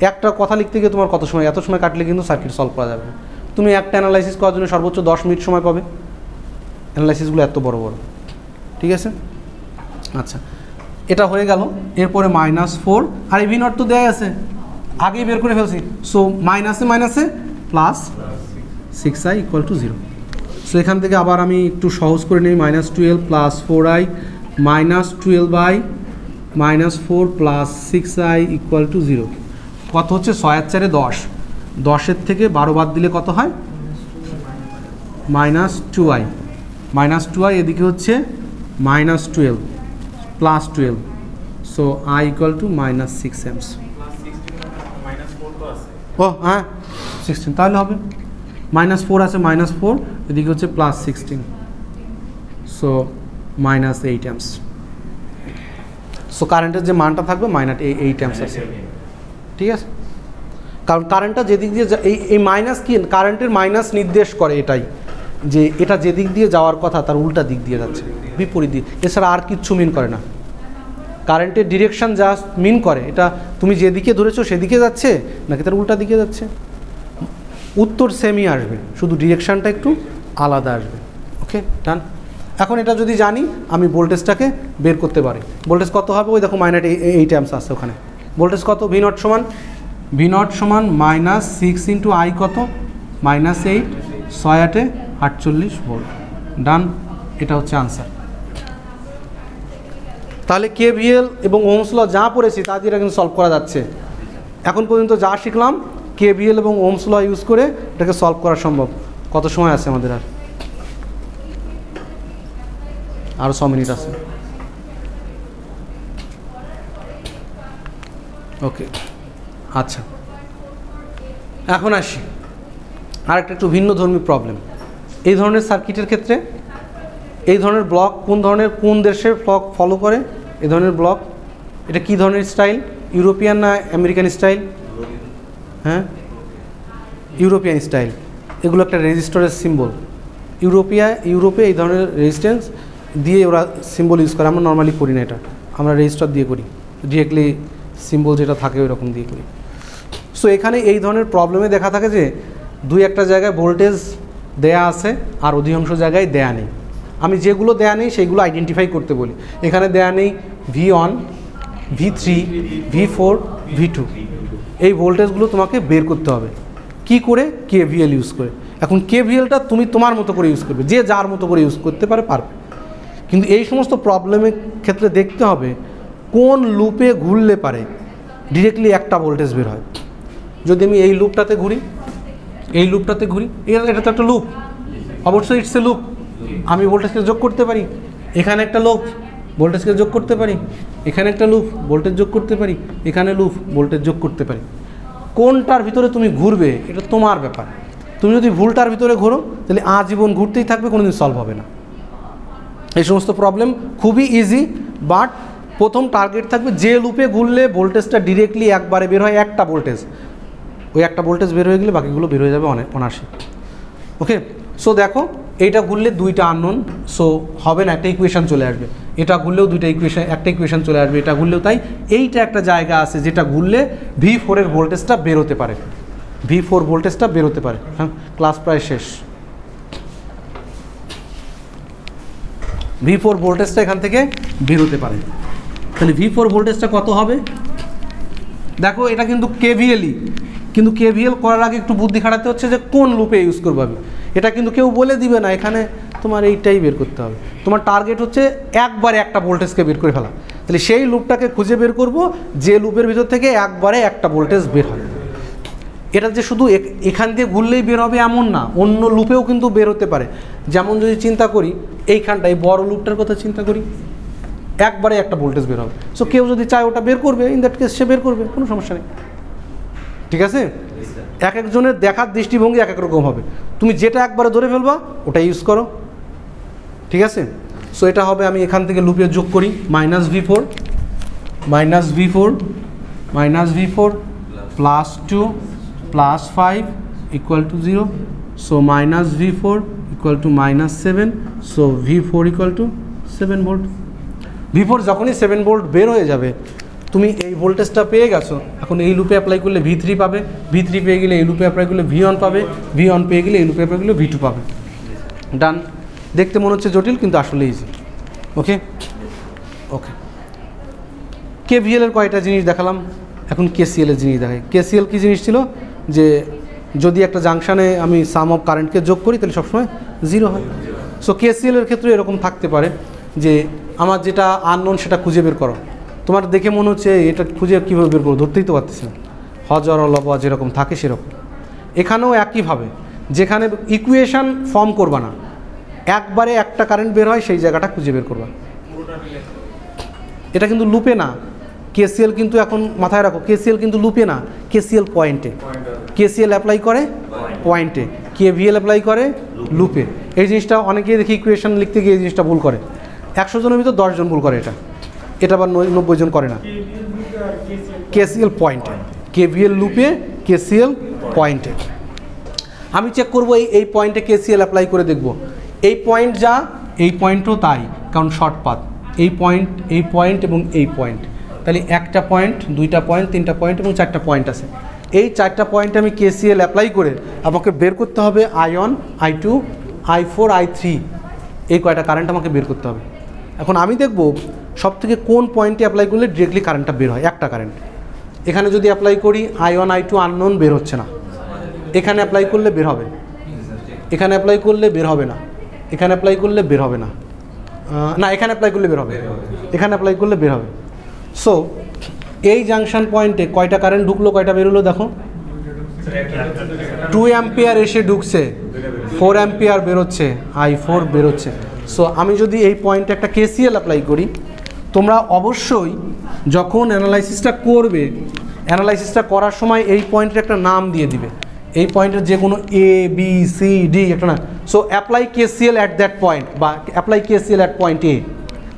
একটা কথা লিখতে গিয়ে তোমার কত সময়, এত সময় কাটলে কিন্তু সার্কিট সলভ করা যাবে। তুমি একটা অ্যানালাইসিস করার জন্য সর্বোচ্চ 10 মিনিট সময় পাবে, অ্যানালাইসিসগুলো এত বড় বড়, ঠিক আছে? আচ্ছা, এটা হয়ে গেল। এরপরে -4 আর এই V0 তো দেয়া আছে, আগেই বের করে ফেলছি। সো মাইনাসে মাইনাসে প্লাস 6i = 0। সো এখান থেকে আবার আমি একটু সহজ করে নিই, -12 + 4i -12i -4 + 6i = 0। কত হচ্ছে? 6 আর 4 10, 10-এর থেকে 12 বাদ দিলে কত হয়? -2i -2i, এদিকে হচ্ছে -12 + 12, সো i = -6 amps। ও হ্যাঁ 16, তাহলে হবে -4 আছে, -4, এদিকে হচ্ছে +16, সো -8 amps। সো কারেন্টের যে মানটা থাকবে -8 amps আছে, ঠিক আছে? কারণ কারেন্টটা যেদিক দিয়ে এই মাইনাস কি, কারেন্টের মাইনাস নির্দেশ করে এটাই, যে এটা যেদিক দিয়ে যাওয়ার কথা তার উল্টা দিক দিয়ে যাচ্ছে, বিপরীত দিক, এছাড়া আর কিচ্ছু মিন করে না। কারেন্টের ডিরেকশন যা মিন করে, এটা তুমি যেদিকে ধরেছো সেদিকে যাচ্ছে নাকি তার উল্টা দিকে যাচ্ছে, উত্তর সেমই আসবে, শুধু ডিরেকশানটা একটু আলাদা আসবে। ওকে, ডান। এখন এটা যদি জানি, আমি ভোল্টেজটাকে বের করতে পারি। ভোল্টেজ কত হবে? ওই দেখো -8 amps আছে ওখানে। ভোল্টেজ কত? V0 সমান -6 × I কত? -8, 6 8 48 ভোল্ট। ডান, এটা হচ্ছে আনসার। তাহলে KVL এবং ওহমস ল যা পড়েছি তা দিয়ে এটা কিন্তু সলভ করা যাচ্ছে। এখন পর্যন্ত যা শিখলাম KVL এবং ওহমস ল ইউজ করে এটাকে সলভ করা সম্ভব। কত সময় আছে আমাদের? আরও 6 মিনিট আছে। ওকে, আচ্ছা, এখন আসি আরেকটা একটু ভিন্ন ধর্মী প্রবলেম। এই ধরনের সার্কিটের ক্ষেত্রে এই ধরনের ব্লক কোন দেশের ব্লক ফলো করে? এই ধরনের ব্লক, এটা কি ধরনের স্টাইল? ইউরোপিয়ান না আমেরিকান স্টাইল? হ্যাঁ, ইউরোপিয়ান স্টাইল। এগুলো একটা রেজিস্টরের সিম্বল। ইউরোপে এই ধরনের রেজিস্ট্যান্স দিয়ে ওরা সিম্বল ইউজ করে। আমরা নর্মালি করি না এটা, আমরা রেজিস্টার দিয়ে করি, ডিরেক্টলি সিম্বল যেটা থাকে ওই রকম দিয়ে করি। সো এখানে এই ধরনের প্রবলেমে দেখা থাকে যে 2-1টা জায়গায় ভোল্টেজ দেয়া আছে আর অধিকাংশ জায়গায় দেয়া নেই। আমি যেগুলো দেয়া নেই সেইগুলো আইডেন্টিফাই করতে বলি। এখানে দেয়া নেই V1, V3, V4, V2, এই ভোল্টেজগুলো তোমাকে বের করতে হবে। কি করে? KVL ইউজ করে। এখন KVLটা তুমি তোমার মতো করে ইউজ করবে, যে যার মতো করে ইউজ করতে পারবে। কিন্তু এই সমস্ত প্রবলেমের ক্ষেত্রে দেখতে হবে কোন লুপে ঘুরলে পারে ডিরেক্টলি একটা ভোল্টেজ বের হয়। যদি আমি এই লুপটাতে ঘুরি, এটা তো একটা লুপ, অবশ্যই ইটস এ লুপ। আমি ভোল্টেজকে যোগ করতে পারি, এখানে একটা লুপ, ভোল্টেজকে যোগ করতে পারি, এখানে একটা লুপ, ভোল্টেজ যোগ করতে পারি, এখানে লুপ, ভোল্টেজ যোগ করতে পারি। কোনটার ভিতরে তুমি ঘুরবে এটা তোমার ব্যাপার। তুমি যদি ভুলটার ভিতরে ঘোরো তাহলে আজীবন ঘুরতেই থাকবে, কোনোদিন সলভ হবে না। এই সমস্ত প্রবলেম খুবই ইজি, বাট প্রথম টার্গেট থাকবে যে লুপে ঘুরলে ভোল্টেজটা ডিরেক্টলি একবারে বের হয়, একটা ভোল্টেজ, ওই একটা ভোল্টেজ বের হয়ে গেলে বাকিগুলো বের হয়ে যাবে অনায়াসে। ওকে, সো দেখো এইটা ঘুরলে 2টা আননোন, সো হবে না, একটা ইকুয়েশান চলে আসবে। এটা ঘুরলেও একটা ইকুয়েশান চলে আসবে, এটা ঘুরলেও তাই। এইটা একটা জায়গা আছে যেটা ঘুরলে V4 এর ভোল্টেজটা বেরোতে পারে, V4 ভোল্টেজটা বেরোতে পারে। হ্যাঁ, ক্লাস প্রায় শেষ। V4 ভোল্টেজটা এখান থেকে বেরোতে পারে। তাহলে V4 ভোল্টেজটা কত হবে? দেখো এটা কিন্তু KVLই, কিন্তু KVL করার আগে একটু বুদ্ধি খাটাতে হচ্ছে যে কোন লুপে ইউজ করবো আমি। এটা কিন্তু কেউ বলে দিবে না, এখানে তোমার এইটাই বের করতে হবে। তোমার টার্গেট হচ্ছে একবারে একটা ভোল্টেজকে বের করে ফেলা। তাহলে সেই লুপটাকে খুঁজে বের করব যে লুপের ভিতর থেকে একবারে একটা ভোল্টেজ বের হয়। এটা যে শুধু এখান দিয়ে ঘুরলেই বের হবে এমন না, অন্য লুপেও কিন্তু বের হতে পারে। যেমন যদি চিন্তা করি এইখানটা, এই বড় লুপটার কথা চিন্তা করি, একবারে একটা ভোল্টেজ বের হবে। সো কেউ যদি চায় ওটা বের করবে, ইন দ্যাট কেস সে বের করবে, কোনো সমস্যা নেই। ঠিক আছে, এক একজনের দেখার দৃষ্টিভঙ্গি এক এক রকম হবে। তুমি যেটা একবারে ধরে ফেলবা ওটা ইউজ করো, ঠিক আছে। সো এটা হবে, আমি এখান থেকে লুপে যোগ করি -V4 +2 +5 = 0, so -V4 = -7, so V4 = 7 volt. V4 যখনই 7 ভোল্ট বের হয়ে যাবে তুমি এই ভোল্টেজটা পেয়ে গেছো। এখন এই লুপে অ্যাপ্লাই করলে V3 পাবে, V3 পেয়ে গেলে এই লুপে অ্যাপ্লাই করলে V1 পাবে, V1 পেয়ে গেলে এই লুপে অ্যাপ্লাই করলে V2 পাবে। ডান। দেখতে মনে হচ্ছে জটিল, কিন্তু আসলে ইজি। ওকে ওকে KVL এর কয়টা জিনিস দেখালাম, এখন KCL এর জিনিস দেখাই। KCL কী জিনিস ছিল, যে যদি একটা জাংশানে আমি সাম অফ কারেন্টকে যোগ করি তাহলে সবসময় 0 হয়। সো KCL এর ক্ষেত্রে এরকম থাকতে পারে যে আমার যেটা আননোন সেটা খুঁজে বের করো, তোমার দেখে মনে হচ্ছে এটা খুঁজে কীভাবে বের করো, ধরতেই তো পারতেছি না, হজর লব যেরকম থাকে সেরকম। এখানেও একইভাবে, যেখানে ইকুয়েশান ফর্ম করবা না, একবারে একটা কারেন্ট বের হয় সেই জায়গাটা খুঁজে বের করবা। এটা কিন্তু লুপে না, KCL কিন্তু এখন মাথায় রাখো, KCL কিন্তু লুপে না, KCL পয়েন্টে। KCL অ্যাপ্লাই করে পয়েন্টে, KVL অ্যাপ্লাই করে লুপে। এই জিনিসটা অনেকেই দেখি ইকুয়েশন লিখতে গিয়ে এই জিনিসটা ভুল করে, 100 জনের ভিতর 10 জন ভুল করে, এটা আবার 90 জন করে না। KCL পয়েন্টে, KVL লুপে, KCL পয়েন্টে। আমি চেক করবো এই পয়েন্টে KCL অ্যাপ্লাই করে দেখব, এই পয়েন্ট যা এই পয়েন্টও তাই, কারণ শর্ট পাথ, এই পয়েন্ট এবং এই পয়েন্ট, তাহলে একটা পয়েন্ট, দুইটা পয়েন্ট, তিনটা পয়েন্ট এবং চারটা পয়েন্ট আছে। এই চারটা পয়েন্টে আমি KCL অ্যাপ্লাই করে আমাকে বের করতে হবে I1, I2, I4, I3, এই কয়টা কারেন্ট আমাকে বের করতে হবে। এখন আমি দেখব সব থেকে কোন পয়েন্টে অ্যাপ্লাই করলে ডিরেক্টলি কারেন্টটা বের হয়, একটা কারেন্ট। এখানে যদি অ্যাপ্লাই করি I1, I2 আননোন, বের হচ্ছে না। এখানে অ্যাপ্লাই করলে বের হবে, এখানে অ্যাপ্লাই করলে বের হবে না, এখানে অ্যাপ্লাই করলে বের হবে না, না এখানে অ্যাপ্লাই করলে বের হবে, এখানে অ্যাপ্লাই করলে বের হবে। সো এই জাংশন পয়েন্টে কয়টা কারেন্ট ঢুকলো, কয়টা বেরোলো দেখো, 2 অ্যাম্পিয়ার এসে ঢুকছে, 4 অ্যাম্পিয়ার বেরোচ্ছে, I4 বেরোচ্ছে। সো আমি যদি এই পয়েন্টে একটা KCL অ্যাপ্লাই করি, তোমরা অবশ্যই যখন অ্যানালাইসিসটা করবে, অ্যানালাইসিসটা করার সময় এই পয়েন্টের একটা নাম দিয়ে দিবে, এই পয়েন্টের যে কোনো ABCD একটা না। So apply KCL at that point, বা apply KCL at point A,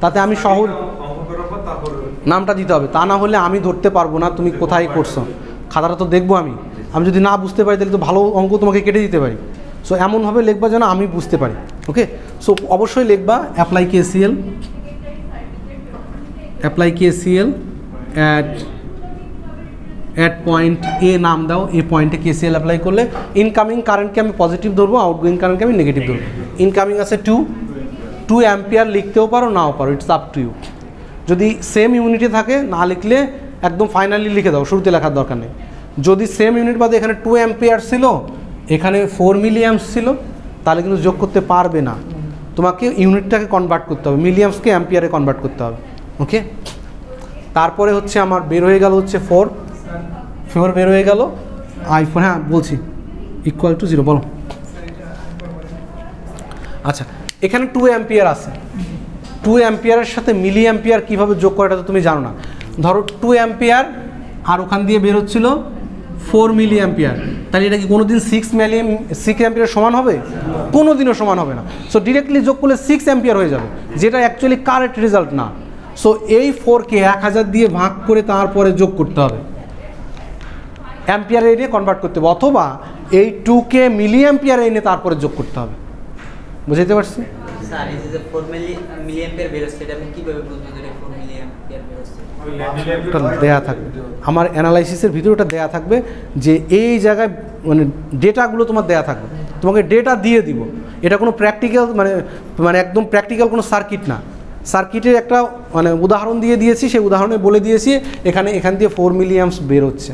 তাতে আমি সহজ নামটা দিতে হবে, তা না হলে আমি ধরতে পারবো না তুমি কোথায় করছো। খাতাটা তো দেখবো আমি যদি না বুঝতে পারি তাহলে তো ভালো অঙ্ক তোমাকে কেটে দিতে পারি। সো এমনভাবে লিখবা যেন আমি বুঝতে পারি। ওকে, সো অবশ্যই লিখবা apply KCL at point A নাম দাও, এই পয়েন্টে KCL অ্যাপ্লাই করলে ইনকামিং কারেন্টকে আমি পজিটিভ ধরবো, আউটগোয়িং কারেন্টকে আমি নেগেটিভ ধরবো। ইনকামিং আছে 2 অ্যাম্পিয়ার, লিখতেও পারো নাও পারো, ইটস আপ টু ইউ। যদি সেম ইউনিটে থাকে, না লিখলে একদম ফাইনালি লিখে দাও, শুরুতে লেখার দরকার নেই। যদি সেম ইউনিট বাদে এখানে 2 অ্যাম্পিয়ার ছিল, এখানে 4 মিলিঅ্যাম্পস ছিল, তাহলে কিন্তু যোগ করতে পারবে না, তোমাকে ইউনিটটাকে কনভার্ট করতে হবে, মিলিঅ্যাম্পসকে অ্যাম্পিয়ারে কনভার্ট করতে হবে। ওকে, তারপরে হচ্ছে আমার বের হয়ে গেল হচ্ছে 4 বের হয়ে গেল, I4, হ্যাঁ বলছি, ইকুয়াল টু 0, বলো। আচ্ছা, এখানে 2 অ্যাম্পিয়ার আছে, 2 অ্যাম্পিয়ারের সাথে মিলি অ্যাম্পিয়ার কীভাবে যোগ করে এটা তো তুমি জানো না। ধরো 2 অ্যাম্পিয়ার আর ওখান দিয়ে বের হচ্ছিল 4 মিলি অ্যাম্পিয়ার, তাহলে এটা কি কোনো দিন 6 অ্যাম্পিয়ার সমান হবে? কোনো দিনও সমান হবে না। সো ডিরেক্টলি যোগ করলে 6 অ্যাম্পিয়ার হয়ে যাবে, যেটা অ্যাকচুয়ালি কারেক্ট রেজাল্ট না। সো এই 4কে 1000 দিয়ে ভাগ করে তারপরে যোগ করতে হবে, অ্যাম্পিয়ারে এনে কনভার্ট করতে হবে, অথবা এই 2কে মিলি অ্যাম্পিয়ারে এনে তারপরে যোগ করতে হবে। বুঝতে পারছি? স্যার, এই যে 4 মিলি অ্যাম্পিয়ার বের হচ্ছে, এটা আমি কিভাবে বুঝবো যে 4 মিলি অ্যাম্পিয়ার বের হচ্ছে? ওটা দেয়া থাকবে আমার অ্যানালাইসিসের ভিতরে, ওটা দেয়া থাকবে যে এই জায়গায় মানে ডেটাগুলো তোমার দেয়া থাকবে, তোমাকে ডেটা দিয়ে দিব। এটা কোনো প্র্যাকটিক্যাল মানে একদম প্র্যাকটিক্যাল কোনো সার্কিট না, সার্কিটের একটা মানে উদাহরণ দিয়ে দিয়েছি, সেই উদাহরণে বলে দিয়েছি এখান দিয়ে 4 মিলিঅ্যাম্পস বের হচ্ছে,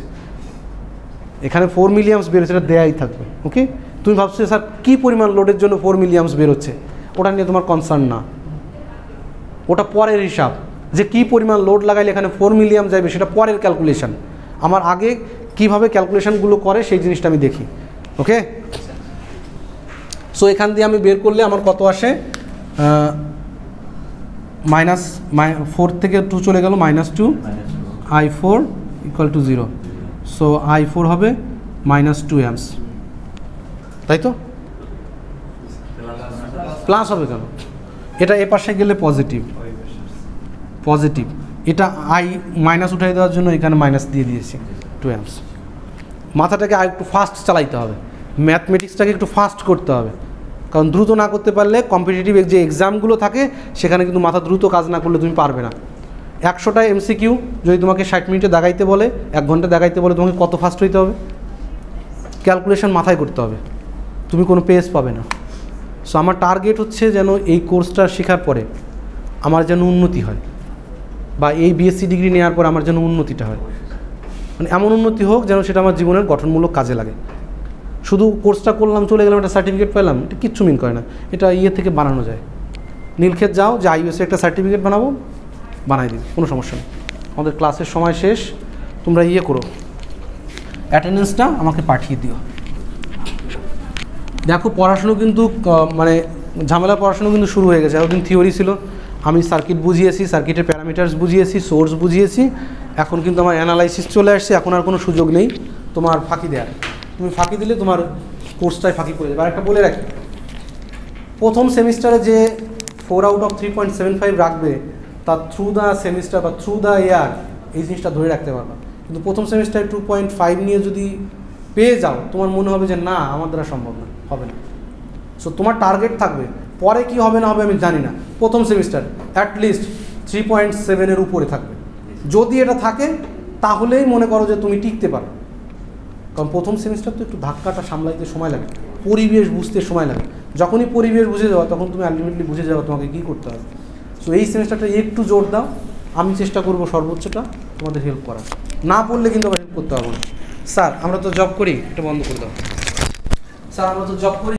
এখানে 4 মিলিঅ্যাম্পস বের হচ্ছে, এটা দেয়াই থাকবে। ওকে, তুমি ভাবছো স্যার কী পরিমাণ লোডের জন্য 4 মিলিঅ্যাম্পস বের হচ্ছে, ওটা নিয়ে তোমার কনসার্ন না, ওটা পরের হিসাব, যে কী পরিমাণ লোড লাগাইলে এখানে 4 মিলিঅ্যাম্পস যাবে সেটা পরের ক্যালকুলেশন। আমার আগে কিভাবে ক্যালকুলেশনগুলো করে সেই জিনিসটা আমি দেখি। ওকে, সো এখান দিয়ে আমি বের করলে আমার কত আসে, -4 থেকে 2 চলে গেল, -2, I4 equal to 0। So I4 হবে -2 অ্যাম্পস, তাই তো? প্লাস হবে কেন? এটা এ পাশে গেলে পজিটিভ, এটা মাইনাস উঠাই দেওয়ার জন্য এখানে মাইনাস দিয়ে দিয়েছি 2 অ্যাম্পস। মাথাটাকে আর একটু ফাস্ট চালাইতে হবে, ম্যাথমেটিক্সটাকে একটু ফাস্ট করতে হবে, কারণ দ্রুত না করতে পারলে কম্পিটিটিভ যে এক্সামগুলো থাকে সেখানে কিন্তু মাথা দ্রুত কাজ না করলে তুমি পারবে না। 100টা MCQ যদি তোমাকে 60 মিনিটে দাগাইতে বলে, 1 ঘন্টা দাগাইতে বলে, তোমাকে কত ফাস্ট হইতে হবে? ক্যালকুলেশন মাথায় করতে হবে, তুমি কোনো পেজ পাবে না। সো আমার টার্গেট হচ্ছে যেন এই কোর্সটা শেখার পরে আমার যেন উন্নতি হয়, বা এই বিএসসি ডিগ্রি নেওয়ার পর আমার যেন উন্নতিটা হয়, মানে এমন উন্নতি হোক যেন সেটা আমার জীবনের গঠনমূলক কাজে লাগে। শুধু কোর্সটা করলাম চলে গেলাম একটা সার্টিফিকেট পেলাম, এটা কিচ্ছু মিন করে না। এটা থেকে বানানো যায়। নীলক্ষেত যাও, যে আইইউএসে একটা সার্টিফিকেট বানাবো, বানাই দিই, কোনো সমস্যা নেই। আমাদের ক্লাসের সময় শেষ, তোমরা করো, অ্যাটেন্ডেন্সটা আমাকে পাঠিয়ে দিও। দেখো পড়াশুনো কিন্তু মানে ঝামেলা পড়াশুনো কিন্তু শুরু হয়ে গেছে। এতদিন থিওরি ছিল, আমি সার্কিট বুঝিয়েছি, সার্কিটের প্যারামিটার্স বুঝিয়েছি, সোর্স বুঝিয়েছি, এখন কিন্তু আমার অ্যানালাইসিস চলে আসছে। এখন আর কোনো সুযোগ নেই তোমার ফাঁকি দেওয়ার। তুমি ফাঁকি দিলে তোমার কোর্সটাই ফাঁকি পড়ে যাবে। আর একটা বলে রাখি, প্রথম সেমিস্টারে যে 4 আউট অফ 3.75 রাখবে, তার থ্রু দ্য সেমিস্টার বা থ্রু দ্য ইয়ার এই জিনিসটা ধরে রাখতে পারবে। কিন্তু প্রথম সেমিস্টারে 2.5 নিয়ে যদি পেয়ে যাও, তোমার মনে হবে যে না, আমার দ্বারা সম্ভব না, হবে না। সো তোমার টার্গেট থাকবে, পরে কি হবে না হবে আমি জানি না, প্রথম সেমিস্টার অ্যাটলিস্ট 3.7 উপরে থাকবে। যদি এটা থাকে তাহলেই মনে করো যে তুমি টিকতে পারো। কারণ প্রথম সেমিস্টার তো একটু ধাক্কাটা সামলাইতে সময় লাগে, পরিবেশ বুঝতে সময় লাগে। যখনই পরিবেশ বুঝে যাওয়া, তখন তুমি আলটিমেটলি বুঝে যাওয়া তোমাকে কী করতে হবে। সো এই সেমিস্টারটা একটু জোর দাও, আমি চেষ্টা করব সর্বোচ্চটা তোমাদের হেল্প করার। না পড়লে কিন্তু আবার হেল্প করতে পারবো না। স্যার আমরা তো জব করি, এটা বন্ধ করে দাও। স্যার আমরা তো জব করি।